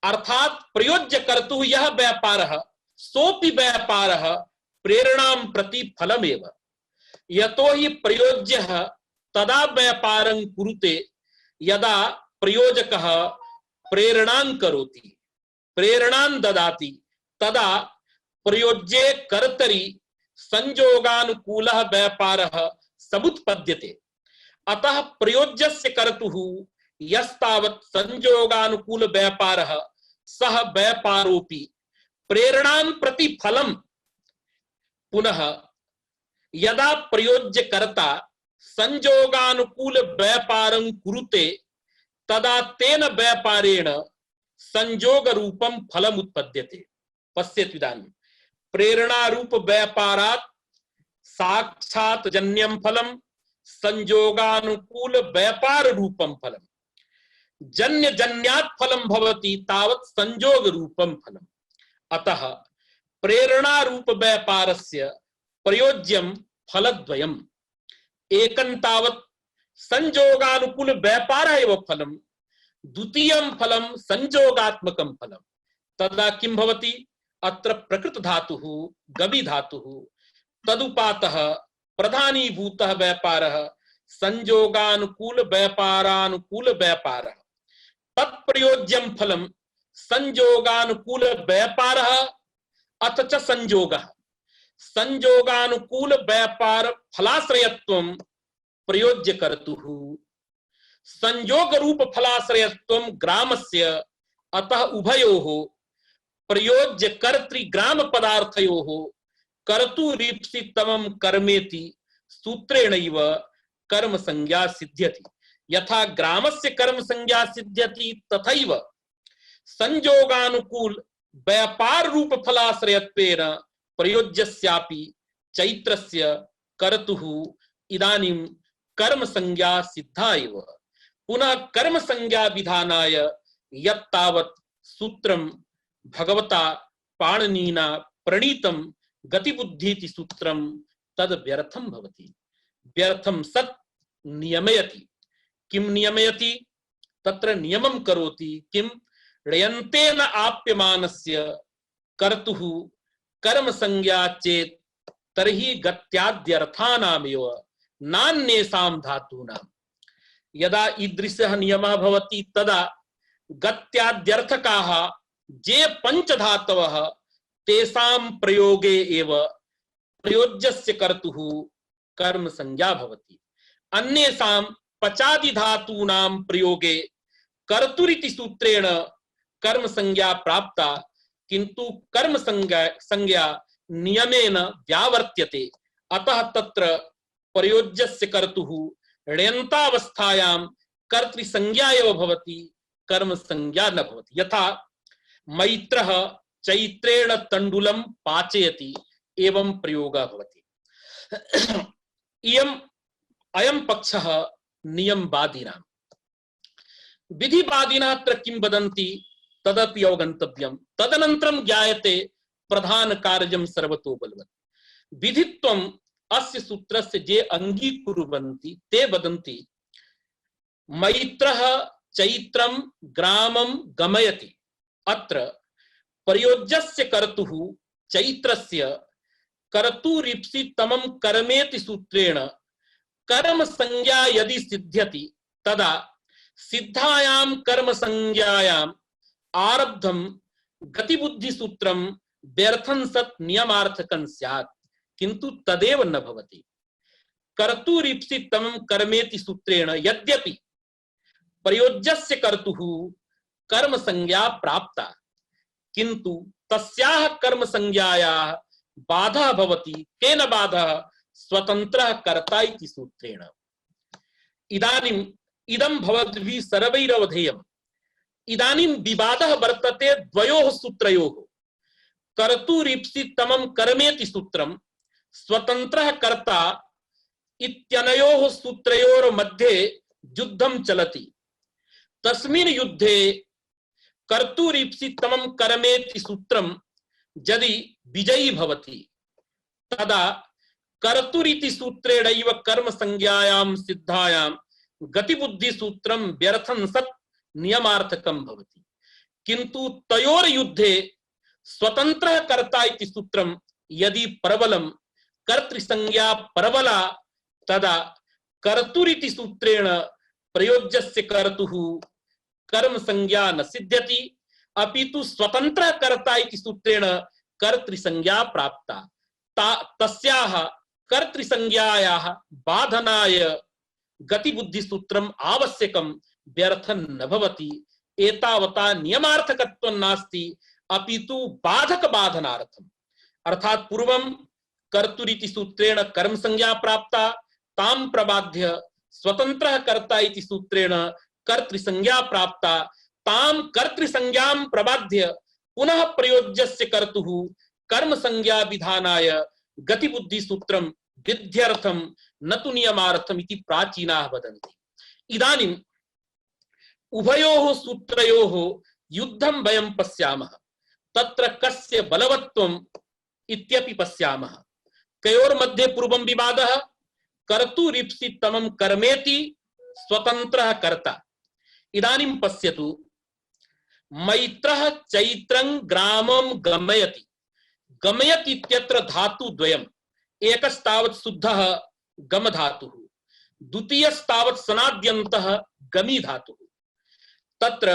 Speaker 2: अर्थात प्रयोज्य कर्तुः यः व्यापारः सोऽपि व्यापारः प्रेरणां प्रति फलमेव। यतो हि प्रयोज्यः तदा व्यापारं कुरुते यदा प्रयोजकः प्रेरणां करोति, प्रेरणां ददाति, तदा प्रयोज्ये कर्तरि संयोगानुकूलः व्यापारः समुत्पद्यते। अतः प्रयोज्यस्य कर्तुः यस्तावत् संयोगानुकूल व्यापारः सः व्यापारोऽपि प्रेरणां प्रति फलम्। पुनः यदा प्रयोज्य कर्ता संयोगानुकूल व्यापारं कुरुते तदा तेन व्यापारेण संयोग रूपं फलम् उत्पद्यते। पश्यतु इदानीं प्रेरणा रूप व्यापारात् साक्षात् जन्यं फलं संयोगानुकूल व्यापार रूपं फलम्। जन्य जन्यात् फलं भवति तावत् संयोग रूपं फलम्। अतः प्रेरणा रूप व्यापारस्य प्रयोज्यं फलद्वयम्। एकं तावत् संयोगानुकूल व्यापारः एव फलम्, द्वितीयं फलं संयोगात्मकं फलम्। तदा किं भवति? अत्र प्रकृत धातुः गमी धातुः तदुपातः प्रधानीभूतः व्यापारः संयोगानुकूल व्यापारानुकूल व्यापारः। तत्प्रयोज्यं फलं संयोगानुकूल व्यापारः अथ च संयोगः। संयोगानुकूल व्यापार फलाश्रयत्वं प्रयोज्य कर्तुः, संयोग रूप फलाश्रयत्वं ग्रामस्य। अतः उभयोः प्रयोज्य कर्तृ ग्राम पदार्थयोः कर्तुरीप्सितमं कर्मेति सूत्रेणैव कर्म संज्ञा सिद्ध्यति। यथा ग्रामस्य कर्म संज्ञा सिद्ध्यति तथैव संयोगानुकूल व्यापार रूप फलाश्रयत्वेन प्रयोज्यस्यापि चैत्रस्य कर्तुः इदानीं कर्म संज्ञा सिद्धा एव। पुनः कर्म संज्ञा विधानाय यत्तावत् सूत्रं भगवता पाणिनिना प्रणीतं गतिबुद्धीति सूत्रं तद व्यर्थं भवति। व्यर्थं सत् नियमयति। किं नियमयति? तत्र नियमं करोति। किं? ण्यन्तेन आप्यमानस्य कर्तुः कर्म संज्ञा चेत् तर्हि गत्याद्यर्थानामेव नान्येषां धातूनां। यदा ईदृशः नियमः भवति तदा गत्याद्यर्थकाः ये पंचधातवः तेषां प्रयोगे एव प्रयोज्यस्य कर्तुः कर्म संज्ञा भवति। अन्येषां पचादि धातूनां प्रयोगे कर्तुरिति सूत्रेण कर्म संज्ञा प्राप्ता, किंतु कर्म संज्ञा नियमेन व्यावर्त्यते। अतः तत्र प्रयोज्यस्य कर्तुः ण्यन्तावस्थायां कर्तृ संज्ञा एव भवति, कर्म संज्ञा न भवति। यथा मैत्रः चैत्रेण तण्डुलं पाचयति एवं प्रयोगः भवति। अयं पक्षः नियमवादिनां। विधिवादिनः अत्र किं वदन्ति तदपि अवगन्तव्यं। तदनन्तरं ज्ञायते प्रधान कार्यं सर्वतो बलवत्। विधित्वम् अस्य सूत्रस्य ये अंगीकुर्वन्ति ते वदन्ति मैत्रः चैत्रं ग्रामं गमयति। अत्र प्रयोज्यस्य कर्तुः चैत्रस्य कर्तुरीप्सितमं कर्मेति सूत्रेण कर्म संज्ञा यदि सिद्ध्यति तदा सिद्धायां कर्म संज्ञायाम् आरब्धं गतिबुद्धि सूत्रं व्यर्थं सत् नियमार्थकं स्यात्, किंतु तदेव न भवति। कर्तुरीप्सितमं कर्मेति सूत्रेण यद्यपि प्रयोज्यस्य कर्तुः कर्म संज्ञा प्राप्ता, किंतु तस्याः कर्म संज्ञायाः बाधा भवति। केन बाधः? स्वतंत्रः कर्ता इति सूत्रेण। इदानीम् इदं भवद्भिः सर्वैरवधेयम्। इदानीं विवादः वर्तते द्वयोः सूत्रयोः। कर्तुरीप्सितमं कर्मेति सूत्रं स्वतंत्रः कर्ता इत्यनयोः सूत्रयोर्मध्ये युद्धं चलति। तस्मिन् युद्धे कर्तुरीप्सितमं कर्मेति सूत्रं यदि विजयी भवति तदा कर्तुरिति सूत्रेणैव कर्म संज्ञायां सिद्धायां गतिबुद्धि सूत्रं व्यर्थं सत् नियमार्थकं भवति। किंतु तयोर युद्धे स्वतंत्रः कर्ता इति सूत्रं यदि प्रबलं कर्तृसंज्ञा प्रबला तदा कर्तुरिति सूत्रेण प्रयोज्यस्य कर्तुः कर्म संज्ञा न सिद्ध्यति, अपितु स्वतंत्रः कर्ता इति सूत्रेण कर्तृसंज्ञा प्राप्ता। तस्याः कर्तृसंज्ञायाः बाधनाय गतिबुद्धि सूत्रम् आवश्यकं, व्यर्थं न भवति। एतावता नियमार्थकत्वं नास्ति, अपितु बाधक बाधनार्थम्। अर्थात पूर्वं कर्तुरिति सूत्रेण कर्म संज्ञा प्राप्ता, तां प्रबाध्य स्वतंत्रः कर्ता इति सूत्रेण कर्तृसंज्ञा प्राप्ता, तां कर्तृसंज्ञां प्रबाध्य पुनः प्रयोज्यस्य कर्तुः कर्म संज्ञा विधानाय गतिबुद्धि सूत्रं विध्यर्थं न तु नियमार्थम् इति प्राचीनाः वदन्ति। इदानीम् उभयोः सूत्रयोः युद्धं वयं पश्यामः। तत्र कस्य बलवत्वम् इत्यपि पश्यामः। कयोर्मध्ये पूर्वं विवादः? कर्तुरीप्सितमं कर्मेति स्वतंत्रः कर्ता। इदानीं पश्यतु, मैत्रः चैत्रं ग्रामं गमयति। गमयति इत्यत्र धातु द्वयम्। एकस्तावत् शुद्धः गम धातुः, द्वितीयस्तावत् सनाद्यन्तः गमी धातुः। तत्र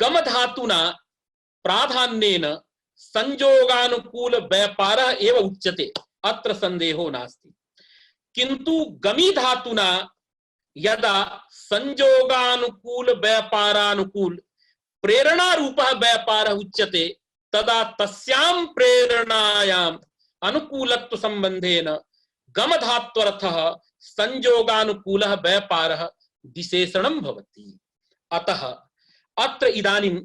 Speaker 2: गम धातुना प्राधान्येन संयोगानुकूल व्यापारः एव उच्यते, अत्र संदेहो नास्ति। किंतु गमी धातुना यदा संयोगानुकूल व्यापारानुकूल प्रेरणा रूपः व्यापारः उच्यते तदा तस्यां प्रेरणायाम अनुकूलत्व संबंधेन गम धात्वर्थः संयोगानुकूलः व्यापारः विशेषणं भवति। अतः अत्र इदानीं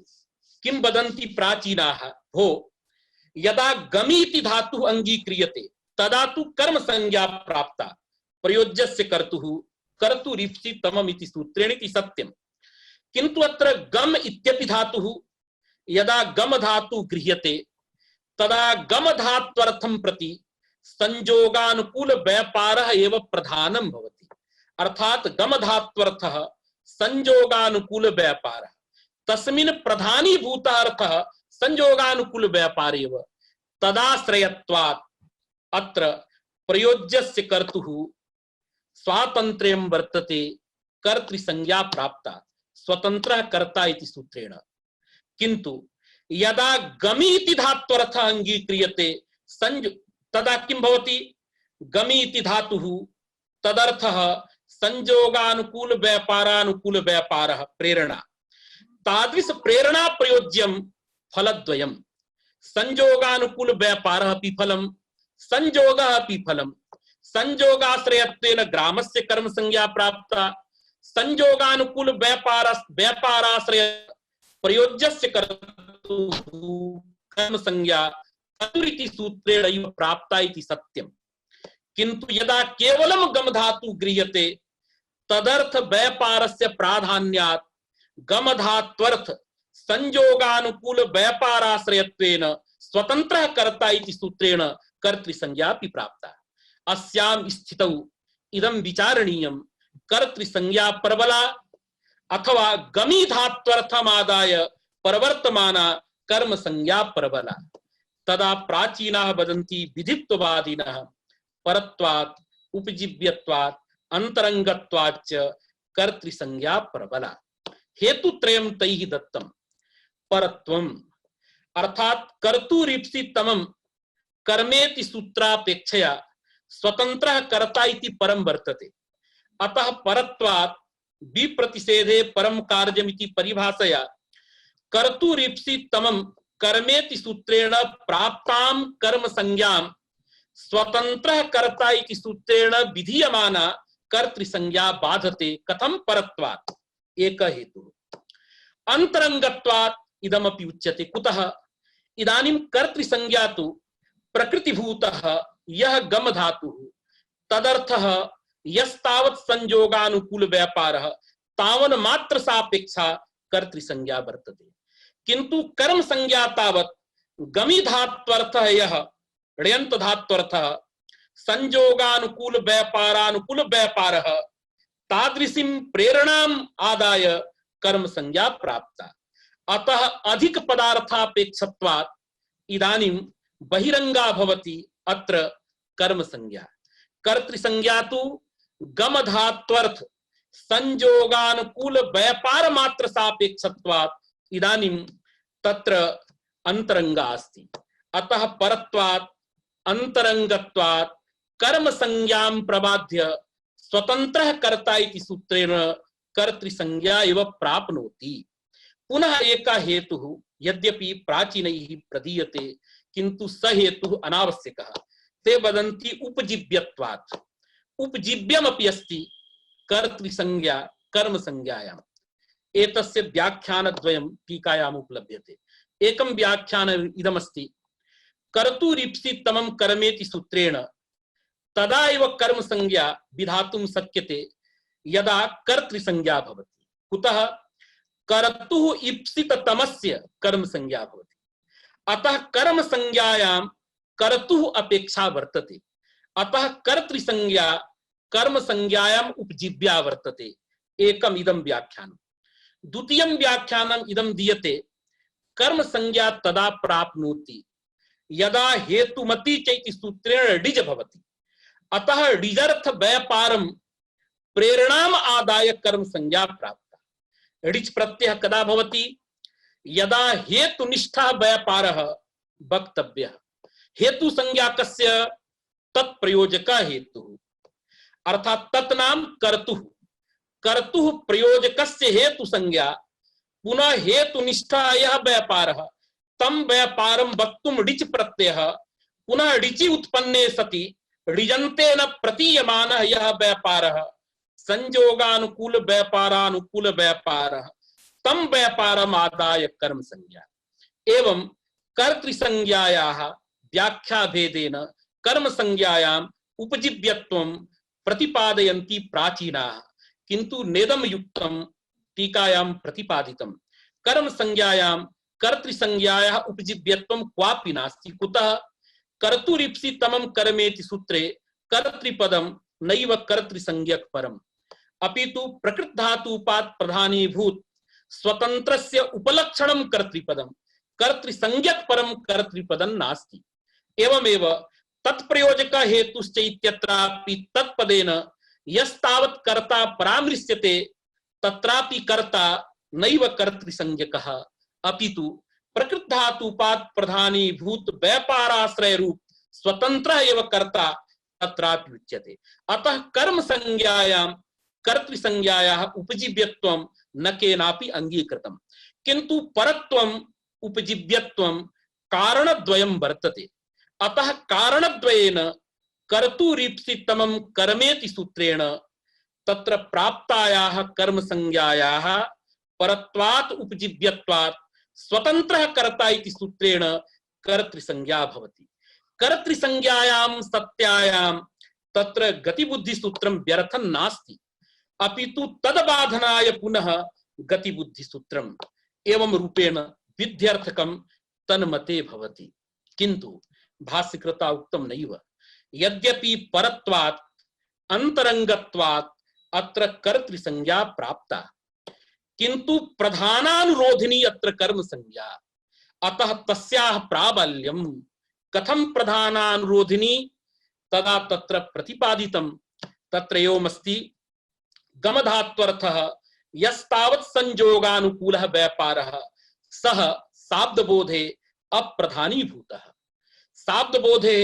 Speaker 2: किं वदन्ति प्राचीनाः, भो यदा गमीति धातुः अंगीक्रियते तदा तु कर्म संज्ञा प्राप्ता प्रयोज्यस्य कर्तुः कर्तुरीप्सि तममिति सूत्रेण इति सत्यम्। किन्तु अत्र गम इत्यपि धातुः यदा गम धातु गृह्यते तदा गम धात्वर्थं प्रति संयोगानुकूल व्यापारः एव प्रधानं भवति। अर्थात गम धात्वर्थः संयोगानुकूल व्यापारः, तस्मिन् प्रधानीभूतः अर्थः संयोगानुकूल व्यापार एव। तदाश्रयत्वात् अत्र प्रयोज्यस्य कर्तुः स्वातन्त्र्यं वर्तते, कर्तृसंज्ञा प्राप्ता, स्वतन्त्रः कर्ता इति सूत्रेण। किन्तु यदा गमीति धात्वर्थः अंगीक्रियते तदा किं भवति? गमीति धातुः तदर्थः संयोगानुकूल व्यापारानुकूल व्यापारः प्रेरणा। तादृश प्रेरणा प्रयोज्यं फलद्वयम्, संयोगानुकूल व्यापारः अपि फलं, संयोगः अपि फलं। संयोगाश्रयत्वेन ग्रामस्य कर्म संज्ञा प्राप्ता, संयोगानुकूल व्यापाराश्रय प्रयोज्यस्य कर्तुः कर्म संज्ञा कर्तुरिति सूत्रेण एव प्राप्ता इति सत्यम्। किन्तु यदा केवलं गम धातु गृह्यते तदर्थ व्यापारस्य प्राधान्यात् गम धात्वर्थ संयोगानुकूल व्यापाराश्रयत्वेन स्वतन्त्रः कर्ता इति सूत्रेण कर्तृसंज्ञा अपि प्राप्ता। अस्यां स्थितौ इदं विचारणीयं कर्तृसंज्ञा प्रबला अथवा गमी धात्वर्थमादाय प्रवर्तमाना कर्म संज्ञा प्रबला। तदा प्राचीनाः वदन्ति विधित्ववादिनः परत्वात् उपजीव्यत्वात् अंतरंगत्वाच्च कर्तृसंज्ञा प्रबला। हेतुत्रयं तैः दत्तम्। परत्वम् अर्थात कर्तुरीप्सितमं कर्मेति सूत्रापेक्षया स्वतंत्रः कर्ता इति परम वर्तते। अतः परत्वात् विप्रतिषेधे परम कार्यमिति परिभाषया कर्तुरीप्सितमं कर्मेति सूत्रेण प्राप्तां कर्म संज्ञां स्वतंत्रः कर्ता इति सूत्रेण विधीयमाना कर्तृसंज्ञा बाधते। कथं? परत्वात् एक हेतु, अंतरंगत्वात् इदमपि उच्यते। कुतः? इदानीं कर्तृसंज्ञा तु प्रकृतिभूतः यः गम धातुः तदर्थः यस्तावत् संयोगानुकूल व्यापारः तावन मात्र सापेक्षा कर्तृसंज्ञा वर्तते। किंतु कर्म संज्ञा तावत् गमी धात्वर्थः यः ण्यन्त धात्वर्थः संयोगानुकूल व्यापारानुकूल व्यापारः तादृशीं प्रेरणाम् आदाय कर्म संज्ञा प्राप्ता। अतः अधिक पदार्थापेक्षत्वात् इदानीं बहिरंगा भवति अत्र कर्म संज्ञा। कर्तृसंज्ञा तु गम धात्वर्थ संयोगानुकूल व्यापार मात्र सापेक्षत्वात् इदानीं तत्र अंतरंगा अस्ति। अतः परत्वात् अंतरंगत्वात् कर्म संज्ञां प्रबाध्य स्वतंत्रः कर्ता इति सूत्रेण कर्तृसंज्ञा एव प्राप्नोति। पुनः एका हेतुः यद्यपि प्राचीनैः प्रदीयते किंतु स हेतुः अनावश्यकः। ते वदन्ति उपजीव्यत्वात्। उपजीव्यमपि अस्ति कर्तृसंज्ञा कर्म संज्ञायाम्। एतस्य व्याख्यानद्वयं टीकायाम् उपलभ्यते। एकं व्याख्यानम् इदमस्ति, कर्तुरीप्सितमं कर्मेति सूत्रेण तदा एव कर्म संज्ञा विधातुं शक्यते यदा कर्तृसंज्ञा भवति। कुतः? कर्तुः ईप्सिततमस्य कर्म संज्ञा भवति। अतः कर्म संज्ञायां कर्तुः अपेक्षा वर्तते। अतः कर्तृसंज्ञा कर्म संज्ञायाम् उपजीव्या वर्तते। एकम् इदं व्याख्यानम्। द्वितीयं व्याख्यानम् इदं दीयते, कर्म संज्ञा तदा प्राप्नोति यदा हेतुमति चैति सूत्रेण डिज भवति। अतः डिजर्थ व्यापारं प्रेरणाम् आदाय कर्म संज्ञा प्राप्ता। डिच प्रत्ययः कदा भवति? यदा हेतुनिष्ठः व्यापारः वक्तव्यः। हेतु संज्ञा कस्य? तत्प्रयोजकः हेतुः। अर्थात तत्नाम कर्तुः। कर्तुः प्रयोजकस्य हेतु संज्ञा पुनः हेतुनिष्ठः यः व्यापारः तम व्यापारम वक्तुम ऋच प्रत्यय पुनः ऋचि उत्पन्ने सति ऋजन्ते न प्रतीयमान यह व्यापार संयोगानुकूल व्यापारानुकूल व्यापार तम व्यापारम आदाय कर्म संज्ञा एवं कर्तृ संज्ञायाः व्याख्या भेदेन कर्म संज्ञायाम उपजीव्यत्वं प्रतिपादयन्ति प्राचीनाः किंतु नेदम युक्तम टीकायां प्रतिपादितम कर्म संज्ञायां कर्तृ संज्ञायाः उपजीव्यत्वं क्वापि नास्ति कुतः कर्तुरीप्सि तमं कर्मेति सूत्रे कर्तृपदम नैव कर्तृ संज्ञक परम अपितु प्रकृत धातुपात प्रधानीभूत स्वतंत्रस्य उपलक्षणं कर्तृपदम कर्तृ संज्ञक परम कर्तृपदं नास्ति एवमेव तत्प्रयोजक हेतुश्च इत्यत्रापि तत्पदेन यस्तावत् कर्ता परामृश्यते तत्रापि कर्ता नैव कर्तृ संज्ञकः अपितु प्रकृत धातुपात प्रधानीभूत व्यापाराश्रय रूप स्वतंत्र एव कर्ता तत्रापि उच्यते अतः कर्म संज्ञायां कर्तृ संज्ञायाः उपजीव्यत्वं न केनापि अंगीकृतम् किंतु परत्वम् उपजीव्यत्वं कारणद्वयं वर्तते अतः कारणद्वयेन कर्तुरीप्सितमं कर्मेति सूत्रेण तत्र प्राप्तायाः कर्म संज्ञायाः परत्वात् उपजीव्यत्वात् स्वतंत्रः कर्ता इति सूत्रेण कर्तृ संज्ञा भवति कर्तृ संज्ञायां सत्यायां तत्र गतिबुद्धि सूत्रं व्यर्थं नास्ति अपितु तदबाधनाय पुनः गतिबुद्धि सूत्रम् एवं रूपेण विध्यर्थकं तन्मते भवति किंतु भाष्यकृता उक्तं नैव यद्यपि परत्वात् अंतरंगत्वात् अत्र कर्तृ संज्ञा प्राप्ता किंतु प्रधानानुरोधिनी अत्र कर्म संज्ञा अतः तस्याः प्राबल्यं कथं प्रधानानुरोधिनी तदा तत्र प्रतिपादितं तत्र एवमस्ति गमधात्वर्थः यस्तावत् संयोगानुकूलः व्यापारः सः शाब्दबोधे अप्रधानीभूतः शाब्दबोधे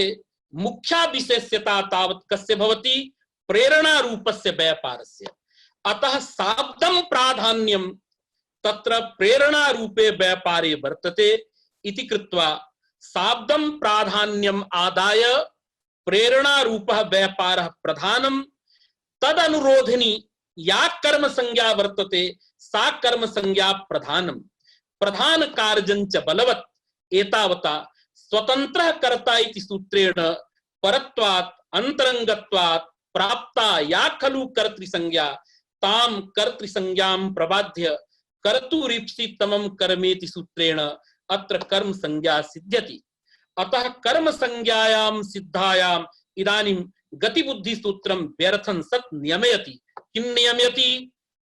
Speaker 2: मुख्या विशेष्यता तावत् कस्य भवति प्रेरणा रूपस्य व्यापारस्य अतः शाब्दं प्राधान्यं तत्र प्रेरणा रूपे व्यापारे वर्तते इति कृत्वा शाब्दं प्राधान्यम् आदाय प्रेरणा रूपः व्यापारः प्रधानं तदनुरोधिनी या कर्म संज्ञा वर्तते सा कर्म संज्ञा प्रधानम प्रधान कार्यञ्च बलवत् एतावता स्वतंत्रः कर्ता इति सूत्रेण परत्वात् अंतरंगत्वात् प्राप्ता या खलु कर्तृ संज्ञा ताम कर्तृ संज्ञां प्रबाध्य कर्तुरीप्सितमं कर्मेति सूत्रेण अत्र कर्म संज्ञा सिद्ध्यति अतः कर्म संज्ञायां सिद्धायां इदानीं गतिबुद्धि सूत्रं व्यर्थं सत् नियमयति किं नियमयति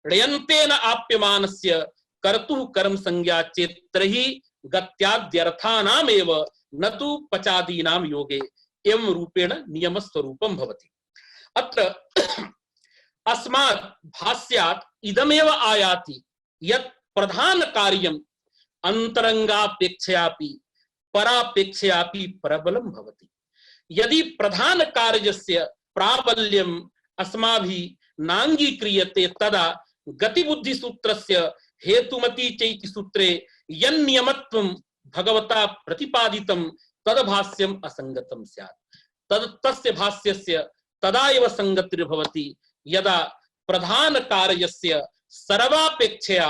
Speaker 2: ण्यन्तेन आप्यमानस्य कर्तुः कर्म संज्ञा चेत्तर्हि गत्याद्यर्थानामेव न तु पचादीनां योगे एवं रूपेण नियम स्वरूपं भवति अत्र अस्मात् भाष्यात् इदमेव आयाति यत् प्रधान कार्यम् अंतरंगापेक्षयापि परापेक्षयापि प्रबलं भवति यदि प्रधान कार्यस्य प्राबल्यम् अस्माभिः नांगीक्रियते तदा गतिबुद्धि सूत्रस्य हेतुमति चैति सूत्रे यन्नियमत्वं भगवता प्रतिपादितं तद्भाष्यम् असंगतं स्यात् तस्य भाष्यस्य तदा एव संगतिर्भवति यदा प्रधान कार्यस्य सर्वापेक्षया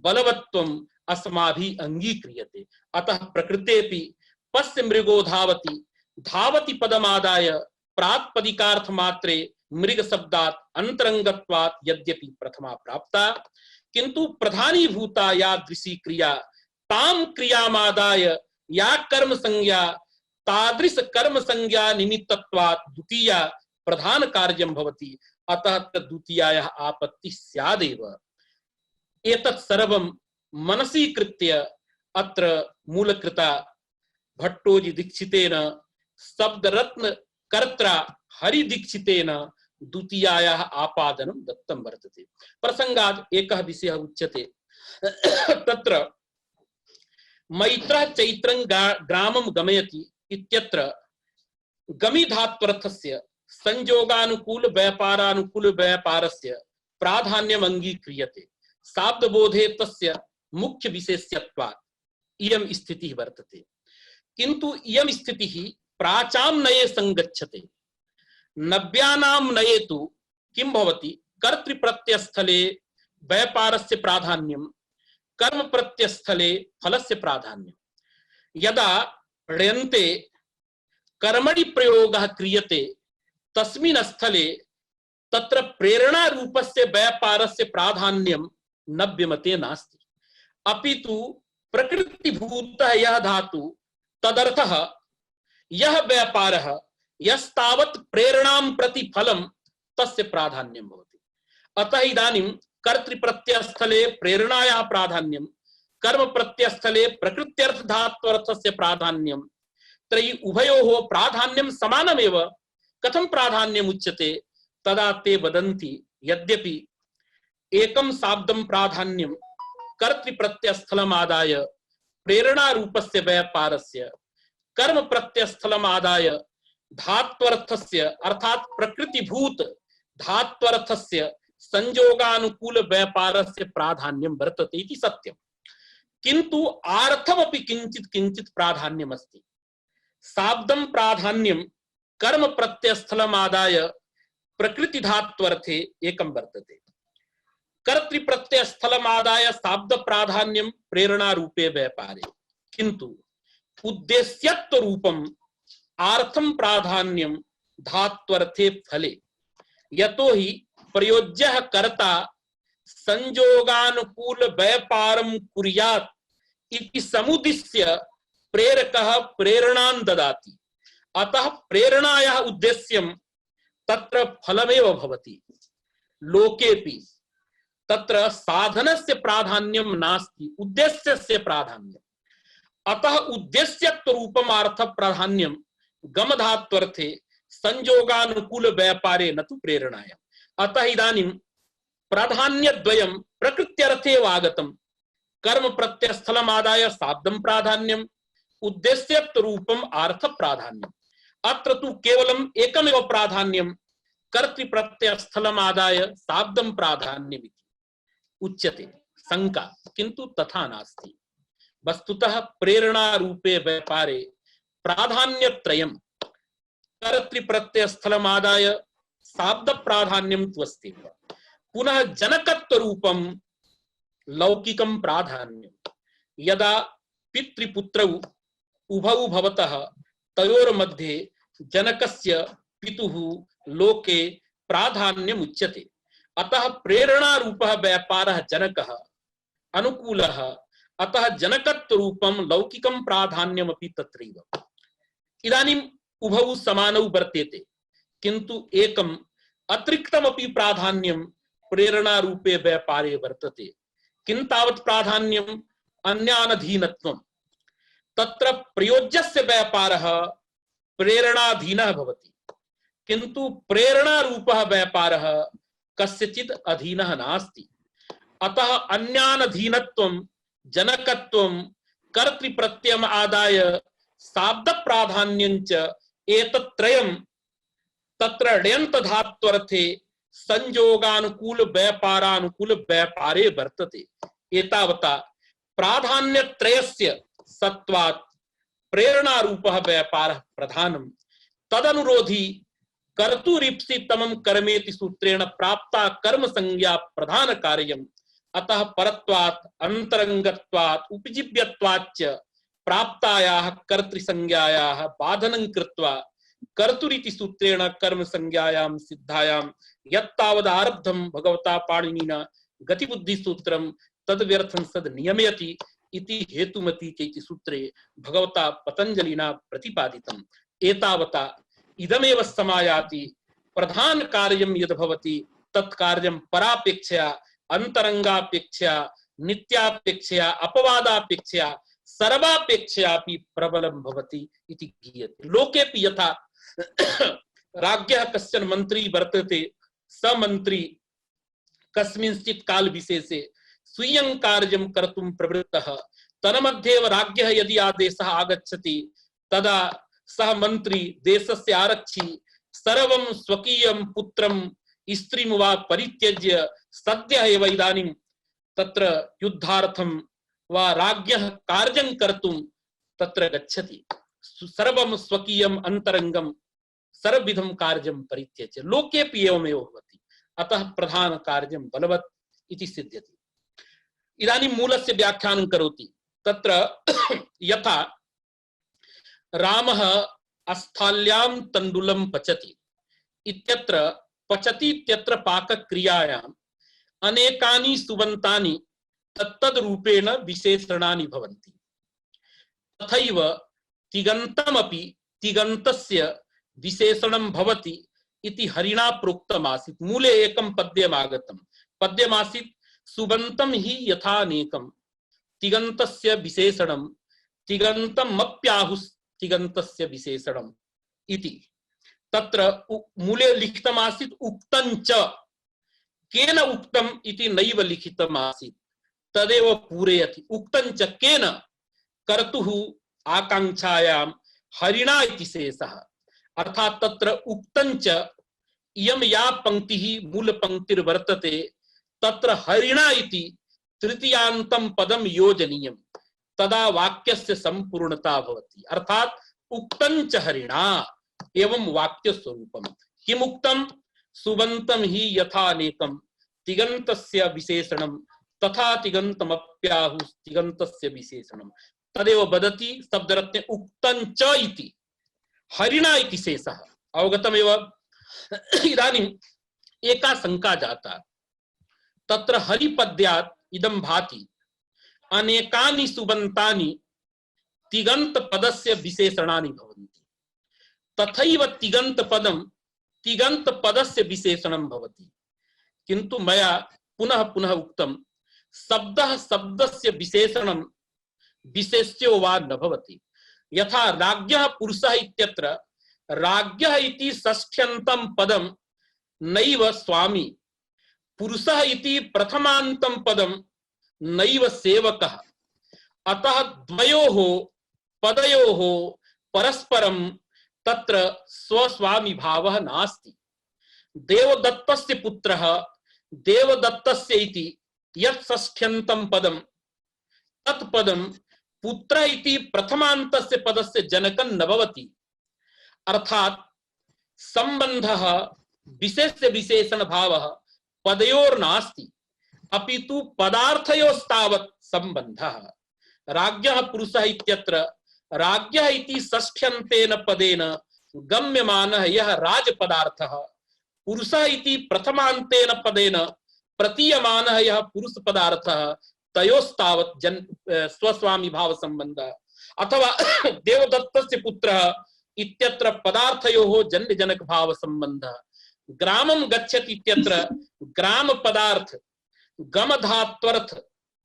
Speaker 2: बलवत्वम् अस्माभिः अंगीक्रियते अतः प्रकृतेपि पश्य मृगो धावति धावति पदमादाय प्रात्पदिकार्थ मात्रे मृग शब्दात् अंतरंगत्वात् यद्यपि प्रथमा प्राप्ता किंतु प्रधानीभूता या दृशी क्रिया ताम क्रियामादाय या कर्म संज्ञा तादृश कर्म संज्ञा निमित्तत्वात् द्वितीया प्रधान कार्यं भवति अतः द्वितीयायाः आपत्ति स्यादेव एतत् सर्वं मनसि कृत्य अत्र मूलकृता भट्टोजी दीक्षितेन शब्दरत्न कर्त्रा हरि दीक्षितेन द्वितीयायाः आपादनं दत्तं वर्तते प्रसंगात् एकः विषयः उच्यते तत्र मैत्रः चैत्रं ग्रामं गमयति इत्यत्र गमि धात्वर्थस्य संयोगानुकूल व्यापारानुकूल व्यापारस्य प्राधान्यम् अंगीक्रियते शाब्दबोधे तस्य मुख्य विशेष्यत्वात् इयं स्थितिः वर्तते। किन्तु इयं स्थितिः प्राचां नये संगच्छते। नव्यानां नये तु किं भवति? कर्तृप्रत्ययस्थले व्यापारस्य प्राधान्यं, कर्मप्रत्ययस्थले फलस्य प्राधान्यं। यदा ण्यन्ते कर्मणि प्रयोगः क्रियते तस्मिन् स्थले तत्र प्रेरणा रूपस्य व्यापारस्य प्राधान्यं नव्यमते नास्ति, अपितु प्रकृतिभूतः यः धातु तदर्थः यः व्यापारः यस्तावत् प्रेरणां प्रति फलं तस्य प्राधान्यं भवति। अतः इदानीं कर्तृप्रत्ययस्थले प्रेरणायाः प्राधान्यं, कर्मप्रत्ययस्थले प्रकृत्यर्थ धात्वर्थस्य प्राधान्यं, तर्हि उभयोः प्राधान्यं समानमेव। कथं प्राधान्यम् उच्यते? तदा ते वदन्ति यद्यपि एकं शाब्दं प्राधान्यं कर्तृप्रत्ययस्थलमादाय प्रेरणा रूपस्य व्यापारस्य, कर्म प्रत्ययस्थलमादाय धात्वर्थस्य अर्थात प्रकृतिभूत धात्वर्थस्य संयोगानुकूल व्यापारस्य प्राधान्यं वर्तते इति सत्यं। किन्तु आर्थमपि किंचित किंचित प्राधान्यमस्ति। शाब्दं प्राधान्यं कर्म प्रत्ययस्थलमादाय प्रकृति धात्वर्थे एकं वर्तते। कर्तृप्रत्ययस्थलमादाय शाब्द प्राधान्यं प्रेरणा रूपे व्यापारे, किन्तु उद्देश्यत्व रूपम आर्थम प्राधान्यम धात्वर्थे फले। यतो हि प्रयोज्यः कर्ता संयोगानुकूल व्यापारं कुर्यात् इति समुद्दिश्य प्रेरकः प्रेरणां ददाति। अतः प्रेरणायाः उद्देश्यं तत्र फलमेव भवति। लोकेपि तत्र साधनस्य प्राधान्यं नास्ति, उद्देश्यस्य प्राधान्यम्। अतः उद्देश्यत्व रूपम अर्थ प्राधान्यं गमधात्वर्थे संयोगानुकूल व्यापारे न तु प्रेरणायाम्। अतः इदानीं प्राधान्यद्वयं प्रकृत्यर्थेव आगतं। कर्म प्रत्ययस्थलमादाय शाब्दं प्राधान्यम्, उद्देश्यत्व रूपम अर्थ प्राधान्यम्। अत्र तु केवलम् एकमेव प्राधान्यं कर्तृप्रत्ययस्थलमादाय शाब्दं प्राधान्यमिति उच्यते शंका, किन्तु तथा नास्ति। वस्तुतः प्रेरणा रूपे व्यापारे प्राधान्यत्रयम् कर्तृप्रत्ययस्थलमादाय शाब्द प्राधान्यं तु अस्ति। पुनः जनकत्व रूपं लौकिकं प्राधान्यं। यदा पितृपुत्रौ उभौ भवतः तयोर्मध्ये जनकस्य पितुः लोके प्राधान्यम् उच्यते। अतः प्रेरणा रूपः व्यापारः जनकः अनुकूलः, अतः जनकत्व रूपं लौकिकं प्राधान्यमपि तत्रैव। इदानीम् उभौ समानौ वर्तेते, किन्तु एकम् अतिरिक्तमपि प्राधान्यं प्रेरणा रूपे व्यापारे वर्तते। किं तावत् प्राधान्यम्? अन्यानधीनत्वम्। तत्र प्रयोज्यस्य व्यापारः प्रेरणाधीनः भवति, किन्तु प्रेरणा रूपः व्यापारः कस्यचित् अधीनः नास्ति। अतः अन्यानधीनत्वं, जनकत्वं, कर्तृप्रत्ययम् आदाय शाब्द प्राधान्यञ्च एतत्त्रयं तत्र ण्यन्त धात्वर्थे संयोगानुकूल व्यापारानुकूल व्यापारे वर्तते। एतावता प्राधान्यत्रयस्य सत्वात् प्रेरणा रूपः व्यापारः प्रधानम्। तदनुरोधी कर्तुरीप्सितमं कर्मेति सूत्रेण प्राप्ता कर्म संज्ञा प्रधान कार्यम्। अतः परत्वात् अंतरंगत्वात् उपजीव्यत्वाच्च प्राप्तायाः कर्तृसंज्ञायाः बाधनं कृत्वा कर्तुरिति सूत्रेण कर्म संज्ञायां सिद्धायां यत्तावद् आरब्धं भगवता पाणिनिना गतिबुद्धि सूत्रं तद्व्यर्थं सद् नियमयति इति हेतुमति चेति सूत्रे भगवता पतंजलिना प्रतिपादितम्। एतावता इदमेव समायाति प्रधान कार्यं यद् भवति तत् कार्यं परापेक्षया, अंतरंगापेक्षया, नित्यापेक्षया, अपवादापेक्षया, सर्वापेक्षयापि प्रबलं भवति इति गीयते। लोकेपि यथा राज्ञः कश्चन मंत्री वर्तते, स मंत्री कस्मिंश्चित् काल विशेषे स्वीयं कार्यं कर्तुं प्रवृत्तः, तन्मध्येव राज्ञः यदि आदेशः आगच्छति तदा सः मंत्री देशस्य आरक्षी सर्वं स्वकीयं पुत्रं स्त्रीं वा परित्यज्य सद्यः एव इदानीं तत्र युद्धार्थं वा राज्ञः कार्यं कर्तुं तत्र गच्छति, सर्वं स्वकीयम् अन्तरङ्गं सर्वविधं कार्यं परित्यज्य। लोकेऽपि एवमेव भवति, अतः प्रधान कार्यं बलवत् इति सिद्ध्यति। इदानीं मूलस्य व्याख्यानं करोति। तत्र यथा रामः अस्थाल्यां तण्डुलं पचति इत्यत्र पचति इत्यत्र पाकक्रियायाम् अनेकानि सुबन्तानि तत्तद् रूपेण विशेषणानि भवन्ति। तथैव तिगन्तमपि तिगन्तस्य विशेषणं भवति इति हरिणा प्रोक्तमासीत्। मूले एकं पद्यम् आगतं। पद्यमासीत् सुबन्तं हि यथानेकं तिगन्तस्य विशेषणं तिगन्तमप्याहुस्तिगन्तस्य विशेषणम् इति। तत्र मूले लिखितमासीत् उक्तञ्च, केन उक्तम् इति नैव लिखितमासीत्, तदेव पूरयति। उक्तञ्च केन, कर्तुः आकांक्षायां हरिणा इति शेषः। अर्थात् तत्र उक्तञ्च इयं या पंक्तिः मूलपङ्क्तिर्वर्तते तत्र हरिणा इति तृतीयान्तं पदं योजनीयं, तदा वाक्यस्य संपूर्णता भवति। अर्थात् उक्तञ्च हरिणा एवं वाक्यस्वरूपम्। किम् उक्तं? सुबन्तं हि यथानेकं तिगन्तस्य विशेषणं तथा तिगन्तमप्याहुस्तिगन्तस्य विशेषणं। तदेव वदति शब्दरत्ने उक्तञ्च इति हरिणा इति शेषः। अवगतमेव? इदानीम् एका शंका जाता। तत्र हरिपद्यात् इदं भाति अनेकानि सुबन्तानि तिगन्त पदस्य विशेषणानि भवन्ति, तथैव तिगन्त पदं तिगन्त पदस्य विशेषणं भवति। किन्तु मया पुनः पुनः उक्तं शब्दः शब्दस्य विशेषणं विशेष्यो वा न भवति। यथा राज्ञः पुरुषः इत्यत्र राज्ञः इति षष्ठ्यन्तं पदं नैव स्वामी, पुरुषः इति प्रथमान्तं पदं नैव सेवकः। अतः द्वयोः पदयोः परस्परं तत्र स्वस्वामी भावः नास्ति। देवदत्तस्य पुत्रः देवदत्तस्य इति यत् षष्ठ्यन्तं पदं तत्पदं पुत्र इति प्रथमान्तस्य पदस्य जनकं न भवति। अर्थात् संबंधः विशेष्य विशेषण भावः पदयोर्नास्ति, अपितु पदार्थयोस्तावत् संबंधः। राज्ञः पुरुषः इत्यत्र राज्ञः इति षष्ठ्यन्तेन पदेन गम्यमानः यः राजपदार्थः, पुरुषः इति प्रथमान्तेन पदेन प्रतीयमानः यः पुरुष पदार्थः, तयोस्तावत् स्वस्वामी भाव संबंधः। अथवा देवदत्तस्य पुत्रः इत्यत्र पदार्थयोः जन्य जनक भाव संबंधः। ग्रामं गच्छति इत्यत्र ग्राम पदार्थ गम धात्वर्थ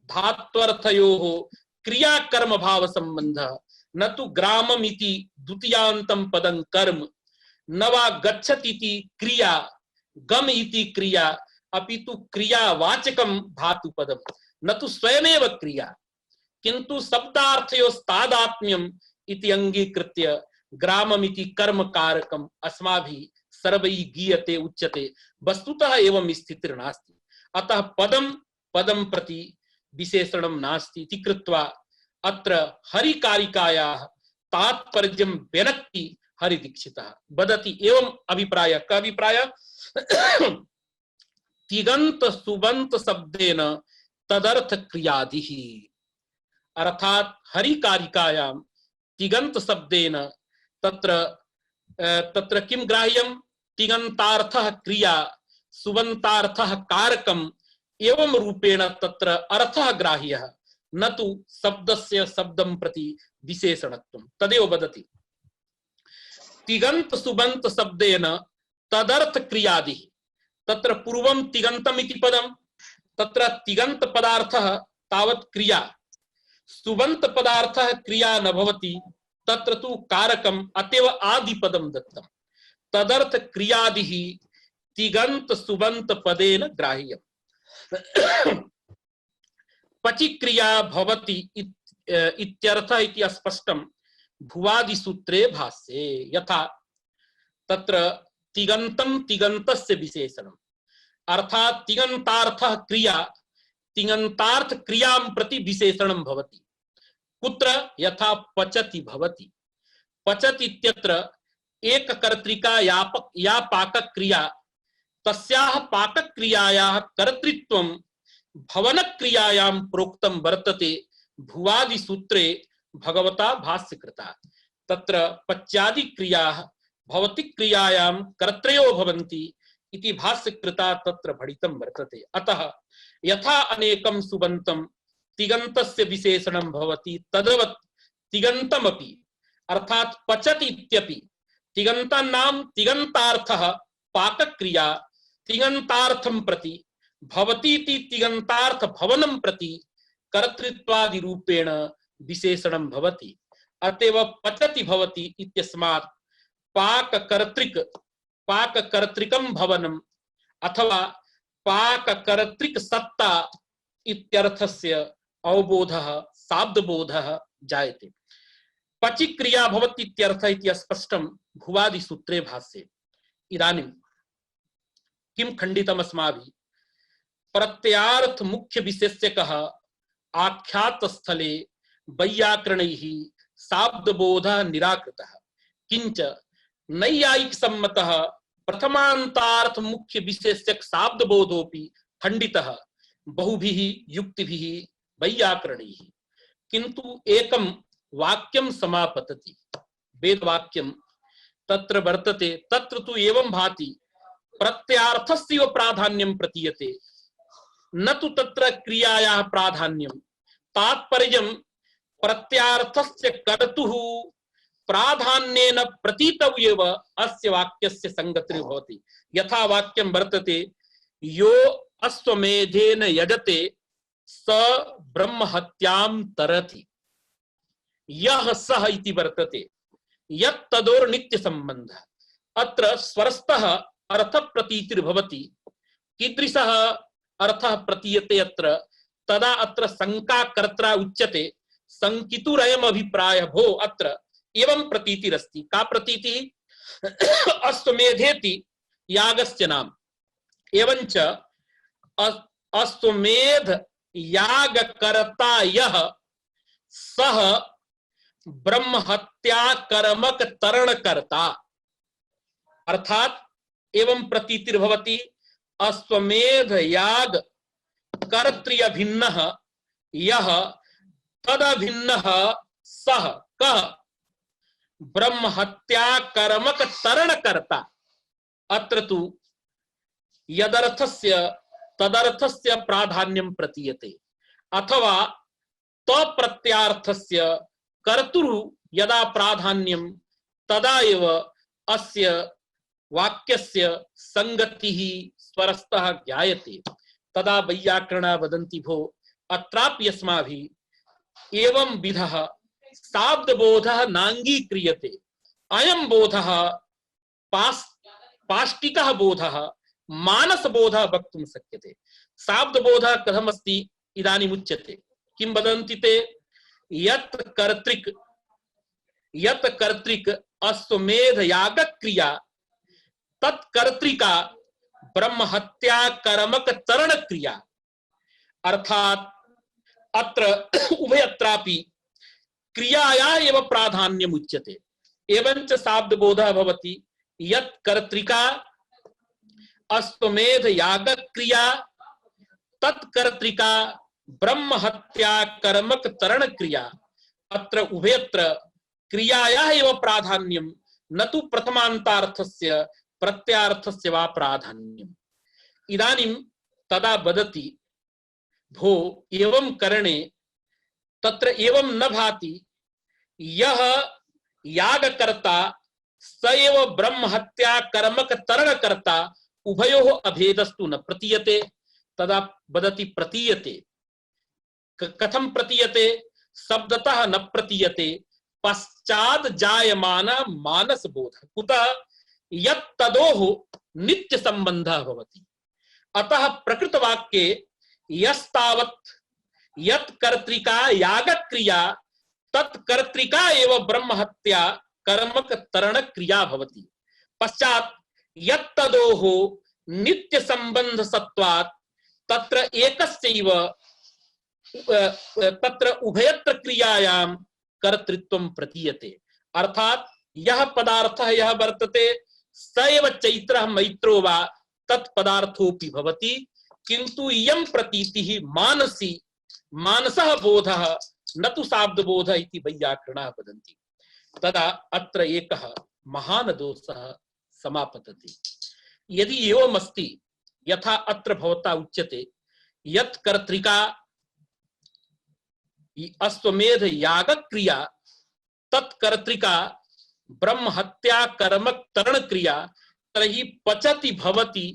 Speaker 2: धात्वर्थयोः क्रियाकर्म भाव संबंधः, न तु ग्रामम् इति द्वितीयान्तं पदं कर्म, न वा गच्छति इति क्रिया, गम इति क्रिया, अपितु क्रियावाचकं धातुपदं, न तु स्वयमेव क्रिया। किन्तु शब्दार्थयोस्तादात्म्यम् इति अंगीकृत्य ग्राममिति कर्म कारकम् अस्माभिः सर्वैः गीयते उच्यते। वस्तुतः एवं स्थितिर्नास्ति। अतः पदं पदं प्रति विशेषणं नास्ति इति कृत्वा अत्र हरिकारिकायाः तात्पर्यं व्यनक्ति हरिदीक्षितः वदति। एवं अभिप्रायः। कः अभिप्रायः? तिगंत सुबंत शब्देन तदर्थ क्रियादिः। अर्थात हरिकारिकायां तिगंत शब्देन तत्र किं ग्राह्यं? तिगंतार्थः क्रिया, सुबंतार्थः कारकम् एवं रूपेण तत्र अर्थः ग्राह्यः, न तु शब्दस्य शब्दं प्रति विशेषणत्वं। तदेव वदति तिगंत सुबंत शब्देन तदर्थ क्रियादिः। तत्र पूर्वं तिगन्तम् इति पदं, तत्र तिगंत पदार्थः तावत् क्रिया, सुबंत पदार्थः क्रिया न भवति, तत्र तु कारकम्, अतएव आदिपदं दत्तं। तदर्थ क्रियादिः तिगंत सुबंत पदेन ग्राह्यम्। पचिक्रिया भवति इत्यर्थः इति अस्पष्टं भुवादि सूत्रे भाष्ये। यथा तत्र तिगंतं तिगंतस्य विशेषणम्, अर्थात तिगंतार्थः क्रिया, तिङन्तार्थ क्रियां प्रति विशेषणं भवति। कुत्र यथा पचति भवति। पचति इत्यत्र एक कर्तृका या पाकक्रिया तस्याः पाकक्रियायाः कर्तृत्वं भवनक्रियायां प्रोक्तं वर्तते भुवादि सूत्रे भगवता भाष्यकृता। तत्र पच्यादि क्रियाः भवति क्रियायां कर्तृयो भवन्ति इति भाष्यकृता तत्र भणितं वर्तते। अतः यथा अनेकं सुबन्तं तिगन्तस्य विशेषणं भवति तद्वत् तिगन्तमपि अर्थात् पचति इत्यपि तिगन्तानां तिगन्तार्थः पाकक्रिया तिगन्तार्थं प्रति भवति इति तिगन्तार्थ भवनं प्रति कर्तृत्वादि रूपेण विशेषणं भवति। अतएव पचति भवति इत्यस्मात् पाककर्तृकं भवनम् अथवा पाककर्तृक सत्ता इत्यर्थस्य अवबोधः शाब्दबोधः जायते। पचि क्रिया भवति इत्यर्थः इति स्पष्टं भुवादि सूत्रे भाष्ये। इदानीं किं खण्डितम् अस्माभिः? प्रत्यार्थ मुख्य विशेष्यकः आख्यात स्थले वैयाकरणैः शाब्दबोधः निराकृतः, किंच नैयायिक सम्मतः प्रथमान्तार्थ मुख्य विशेष्यक शाब्दबोधोऽपि खण्डितः बहुभिः युक्तिभिः वैयाकरणैः। किन्तु एकं वाक्यं समापतति, वेदवाक्यं तत्र वर्तते। तत्र तु एवं भाति प्रत्यार्थस्य प्राधान्यं प्रतीयते, न तु तत्र क्रियायाः प्राधान्यं। तात्पर्यं प्रत्यार्थस्य कर्तुः प्राधान्येन प्रतीतव्येव अस्य वाक्यस्य संगतिर्भवति। यथा वाक्यं वर्तते यो अश्वमेधेन यजते स ब्रह्महत्यां तरति। यः सः इति वर्तते यत् तदोर् नित्य संबंधः। अत्र स्वरस्तः अर्थ प्रतीतिर्भवति। कीदृशः अर्थः प्रतीयते अत्र? तदा अत्र शंका कर्त्रा उच्यते शंकितुरयम् अभिप्रायः भो अत्र एवं प्रतीतिरस्ति। का प्रतीतिः? अश्वमेधेति यागस्य नाम, एवंच अश्वमेध यागकर्ता यः सः ब्रह्महत्या कर्मक तरणकर्ता। अर्थात एवं प्रतीतिर्भवति अश्वमेध याग कर्तृभिन्नः यः तदभिन्नः सः कः? ब्रह्महत्या कर्मक तरणकर्ता। अत्र तु यदर्थस्य तदर्थस्य प्राधान्यं प्रतीयते, अथवा तप्रत्यार्थस्य कर्तुः यदा प्राधान्यं तदा एव अस्य वाक्यस्य संगतिः स्वरस्तः ज्ञायते। तदा वैयाकरणा वदन्ति भो अत्रापि अस्माभिः एवं विधः शाब्दबोधः नाङ्गीक्रियते। अयं बोधः पाष्टिकः बोधः मानसबोधः वक्तुं शक्यते। शाब्दबोधः कथमस्ति इदानीम् उच्यते। किं वदन्ति ते? यत् कर्तृक अश्वमेध यागक्रिया तत्कर्तृका ब्रह्महत्या कर्मक तरण क्रिया। अर्थात अत्र उभयत्रापि क्रियाया एव प्राधान्यम् उच्यते। एवंच शाब्दबोधः भवति यत् कर्तृका अश्वमेध यागक्रिया तत्कर्तृका ब्रह्महत्या कर्मक तरण क्रिया। अत्र उभयत्र क्रियायाः एव प्राधान्यं, न तु प्रथमान्तार्थस्य प्रत्यार्थस्य वा प्राधान्यम्। इदानीं तदा वदति भो एवं करणे तत्र एवं न भाति यः यागकर्ता स एव ब्रह्महत्या कर्मक तरणकर्ता उभयोः अभेदस्तु न प्रतीयते। तदा वदति प्रतीयते। कथं प्रतीयते? शब्दतः न प्रतीयते, पश्चात् जायमान मानसबोध। कुतः? यत् तदोः नित्य संबंधः भवति। अतः प्रकृतवाक्ये यस्तावत् यत् कर्तृका यागक्रिया तत्कर्तृका एव ब्रह्महत्या कर्मक तरण क्रिया भवति। पश्चात् यत् तदोः नित्य संबंध सत्वात् तत्र एकस्यैव तत्र उभयत्र क्रियायां कर्तृत्वं प्रतीयते। अर्थात यह पदार्थः यह वर्तते स एव चैत्रः मैत्रो वा तत्पदार्थोऽपि भवति, किन्तु इयं प्रतीतिः मानसी मानसः बोधः न तु शाब्दबोधः इति वैयाकरणाः वदन्ति। तदा अत्र एकः महान् दोषः समापतति। यदि एवमस्ति यथा अत्र भवता उच्यते यत् कर्तृका अश्वमेध याग क्रिया तत्कर्तृका ब्रह्म हत्या कर्म तरण क्रिया तर्हि पचति भवति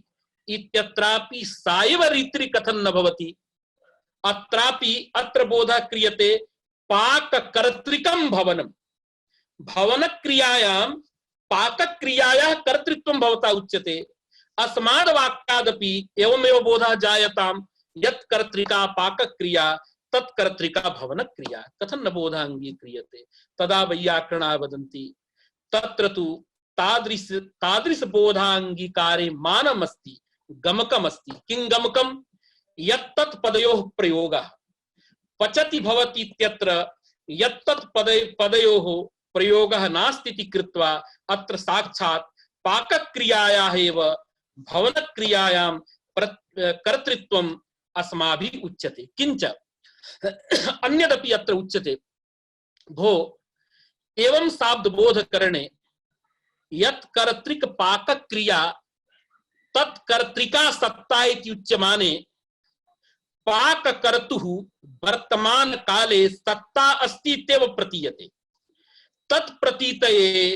Speaker 2: इत्यत्रापि सायव रीति कथन न भवति। अत्रापि अत्र बोधः क्रियते पाक कर्तृकं भवनम, भवन क्रियायां पाक क्रियायाः कर्तृत्वं भवता उच्यते। अस्माद् वाक्यादपि एवमेव बोधः जायतां यत् कर्तृका पाक क्रिया तत्कर्तृका भवन क्रिया, कथं न बोधः अंगीक्रियते। तदा वैयाकरणाः वदन्ति तत्र तु तादृश बोधांगीकारे मानमस्ति, गमकमस्ति। किं गमकं? यत्तत् पदयोः प्रयोगः पचति भवति इत्यत्र यत्तत् पदयोः प्रयोगः नास्ति इति कृत्वा अत्र साक्षात् पाकक्रियायाः एव भवनक्रियायां कर्तृत्वम् अस्माभिः उच्यते। किंच अन्यदपि अत्र उच्यते भो एवं शाब्दबोधकरणे यत् कर्तृक पाकक्रिया तत्कर्तृका सत्ता इति उच्यमाने पाककर्तुः वर्तमान काले सत्ता अस्ति इत्येव प्रतीयते। तत्प्रतीतये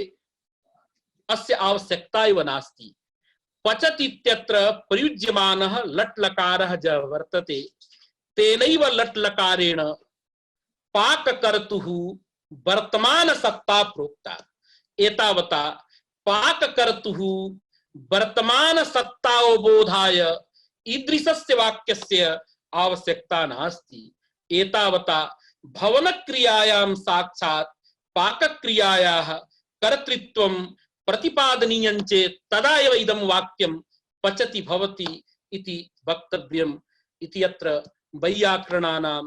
Speaker 2: अस्य आवश्यकता एव नास्ति। पचति इत्यत्र प्रयुज्यमानः लट् लकारः ज वर्तते, तेनैव लट् लकारेण पाककर्तुः वर्तमान सत्ता प्रोक्ता। एतावता पाककर्तुः वर्तमान सत्तावबोधाय ईदृशस्य वाक्यस्य आवश्यकता नास्ति। एतावता भवनक्रियायां साक्षात् पाकक्रियायाः कर्तृत्वं प्रतिपादनीयं चेत् तदा एव इदं वाक्यं पचति भवति इति वक्तव्यम् इति अत्र वैयाकरणानां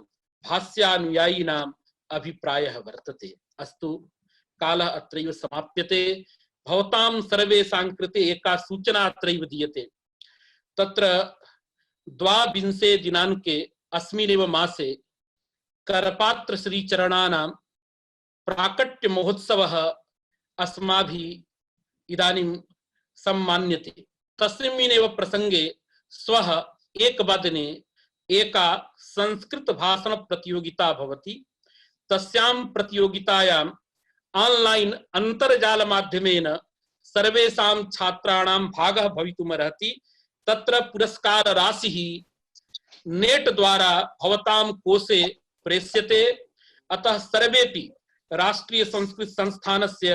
Speaker 2: भाष्यानुयायिनाम् अभिप्रायः वर्तते। अस्तु, कालः अत्रैव समाप्यते। भवतां सर्वेषां कृते एका सूचना अत्रैव दीयते। तत्र 22 दिनाङ्के अस्मिन्नेव मासे करपात्र श्रीचरणानां प्राकट्य महोत्सवः अस्माभिः इदानीं सम्मान्यते। तस्मिन्नेव प्रसंगे श्वः 1 वादने एका संस्कृत भाषण प्रतियोगिता भवति। तस्यां प्रतियोगितायां ऑनलाइन अंतर्जाल माध्यमेन सर्वेषां छात्राणां भागः भवितुमर्हति। तत्र पुरस्कार राशिः नेट द्वारा भवतां कोशे प्रेष्यते। अतः सर्वेपि राष्ट्रीय संस्कृत संस्थानस्य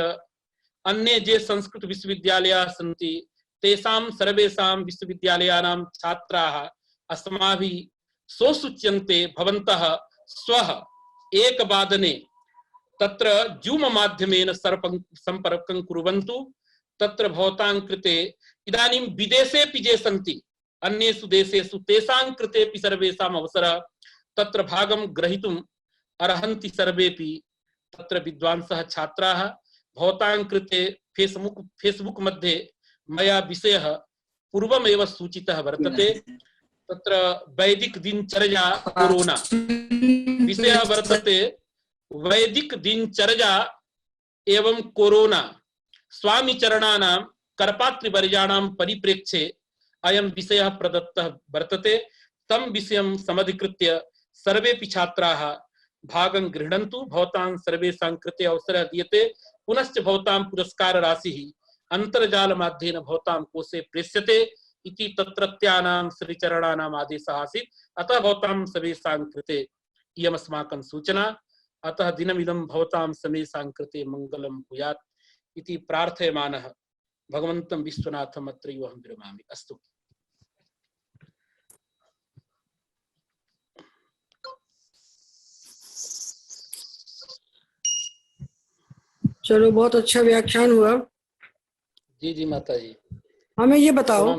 Speaker 2: अन्ये ये संस्कृत विश्वविद्यालयाः सन्ति तेषां सर्वेषां विश्वविद्यालयानां छात्राः अस्माभिः सोसूच्यन्ते। भवन्तः श्वः 1 वादने तत्र जूम माध्यमेन संपर्कं कुर्वन्तु। तत्र भवतां कृते इदानीं विदेशेपि ये सन्ति अन्येषु देशेषु तेषां कृतेपि सर्वेषाम् अवसरः तत्र भागं ग्रहीतुम् अर्हन्ति। सर्वेपि तत्र विद्वांसः छात्राः। भवतां कृते फेसबुक मध्ये मया विषयः पूर्वमेव सूचितः वर्तते। तत्र वैदिक दिनचर्या कोरोना विषयः वर्तते। वैदिक दिनचर्या एवं कोरोना स्वामी चरणानां करपात्रिवर्याणां परिप्रेक्ष्ये अयं विषयः प्रदत्तः वर्तते। तं विषयं समधिकृत्य सर्वेपि छात्राः भागं गृह्णन्तु। भवतां सर्वेषां कृते अवसरः दीयते। पुनश्च भवतां पुरस्कार राशिः अन्तर्जाल माध्यमेन भवतां कोशे प्रेष्यते इति तत्रत्यानां श्रीचरणानाम् आदेशः आसीत्। अतः भवतां सर्वेषां कृते इयमस्माकं सूचना। अतः दिनमिदं भवतां सर्वेषां कृते मङ्गलं भूयात् इति प्रार्थयमानः भगवन्तं विश्वनाथम् अत्रैव अहं विरमामि। अस्तु।
Speaker 4: चलो, बहुत अच्छा व्याख्यान हुआ।
Speaker 2: जी जी माता जी।
Speaker 4: हमें ये बताओ,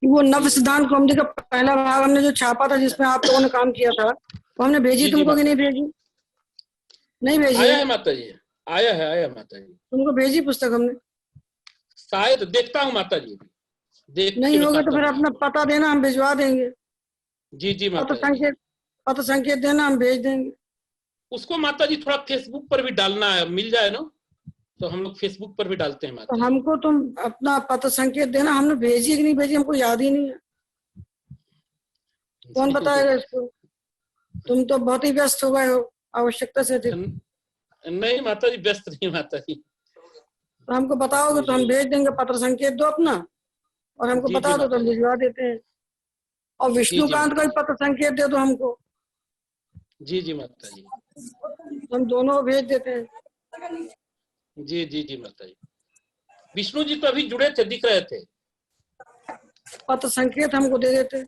Speaker 4: वो नव सिद्धांत कौमुदी का पहला भाग हमने जो छापा था, जिसमें आप लोगों ने काम किया था, वो हमने भेजी
Speaker 2: जी, जी,
Speaker 4: तुमको कि
Speaker 2: माता
Speaker 4: नहीं भेजी? नहीं भेजी
Speaker 2: आया
Speaker 4: है?
Speaker 2: है माता जी, आया है माता जी।
Speaker 4: तुमको भेजी पुस्तक हमने?
Speaker 2: शायद देखता हूँ माता जी, देख के
Speaker 4: नहीं होगा तो
Speaker 2: बताता
Speaker 4: फिर
Speaker 2: हूँ
Speaker 4: अपना
Speaker 2: आपको।
Speaker 4: पता देना, हम भिजवा देंगे।
Speaker 2: जी जी
Speaker 4: पत्र
Speaker 2: माता जी।
Speaker 4: संकेत, पत्र संकेत देना, हम भेज देंगे।
Speaker 2: उसको माता जी थोड़ा फेसबुक पर भी डालना है, मिल जाए ना तो हम लोग फेसबुक पर भी डालते हैं
Speaker 4: तो
Speaker 2: माता जी।
Speaker 4: हमको तुम अपना पत्र संकेत देना, हमने भेजी कि नहीं भेजी हमको याद ही नहीं है। कौन बताएगा इसको? तुम तो बहुत ही व्यस्त हो गए हो आवश्यकता से अधिक।
Speaker 2: नहीं माता जी, व्यस्त नहीं माता जी।
Speaker 4: तो हमको बताओगे तो हम भेज देंगे। पत्र संकेत दो अपना और हमको
Speaker 2: जी जी
Speaker 4: बता दो तो
Speaker 2: माता
Speaker 4: हम
Speaker 2: जी।
Speaker 4: भिजवा देते हैं। और
Speaker 2: जी जी
Speaker 4: विष्णुकांत का
Speaker 2: माता
Speaker 4: भी
Speaker 2: जी।
Speaker 4: पत्र संकेत दे दो हमको,
Speaker 2: जी जी माता जी।
Speaker 4: हम दोनों को भेज देते हैं।
Speaker 2: जी जी जी माता जी। विष्णु जी तो अभी जुड़े थे, दिख रहे थे।
Speaker 4: पत्र संकेत हमको दे देते।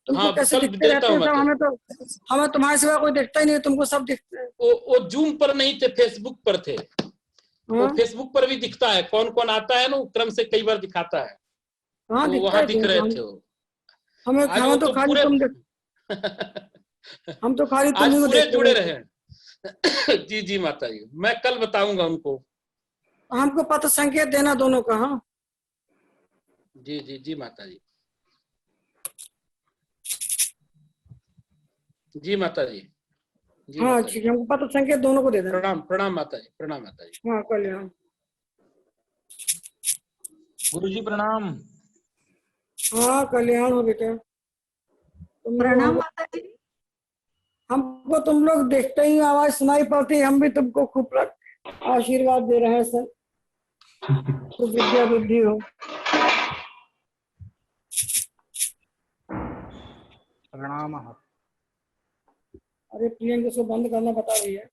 Speaker 4: तुमको
Speaker 2: हाँ,
Speaker 4: कैसे
Speaker 2: कल
Speaker 4: दिखते
Speaker 2: देता
Speaker 4: रहते
Speaker 2: हूँ
Speaker 4: हैं सब?
Speaker 2: माता जी।
Speaker 4: हमें तुम्हारे सिवा कोई दिखता ही नहीं, तुमको सब दिखते हैं।
Speaker 2: वो जूम पर नहीं थे, फेसबुक पर थे। वो
Speaker 4: हाँ
Speaker 2: फेसबुक पर भी दिखता है, कौन कौन आता है ना, वो क्रम से कई बार दिखाता है।
Speaker 4: हाँ
Speaker 2: तो
Speaker 4: दिखता
Speaker 2: वहां
Speaker 4: है
Speaker 2: दिख
Speaker 4: क्यों?
Speaker 2: रहे
Speaker 4: तो
Speaker 2: थे वो।
Speaker 4: हमें
Speaker 2: आज वो
Speaker 4: हमें तो
Speaker 2: तो
Speaker 4: खाली
Speaker 2: पूरे
Speaker 4: तुम दिख हम तो खाली तुम
Speaker 2: आज
Speaker 4: ही को
Speaker 2: पूरे
Speaker 4: देखते
Speaker 2: जुड़े
Speaker 4: रहते हैं।
Speaker 2: रहे। जी जी माता जी, मैं कल बताऊंगा उनको।
Speaker 4: हमको पत्र संकेत देना दोनों का। हाँ
Speaker 2: जी जी जी माता जी। जी माता जी। जी
Speaker 4: हाँ
Speaker 2: माता
Speaker 4: ठीक
Speaker 2: जी।
Speaker 4: है, हमको पत्र संकेत दोनों को दे देना।
Speaker 2: प्रणाम प्रणाम माता जी, प्रणाम माता जी।
Speaker 4: हाँ कल्याण।
Speaker 1: गुरु जी प्रणाम।
Speaker 4: हाँ कल्याण हो बेटा। तुम लोग
Speaker 5: प्रणाम
Speaker 4: हमको
Speaker 5: माता जी।
Speaker 4: हमको तुम लोग देखते ही आवाज सुनाई पड़ती, हम भी तुमको खूब आशीर्वाद दे रहे हैं सर। खूब विद्या बुद्धि हो।
Speaker 1: प्रणाम।
Speaker 4: अरे प्रियंका, इसको बंद करना बता रही है।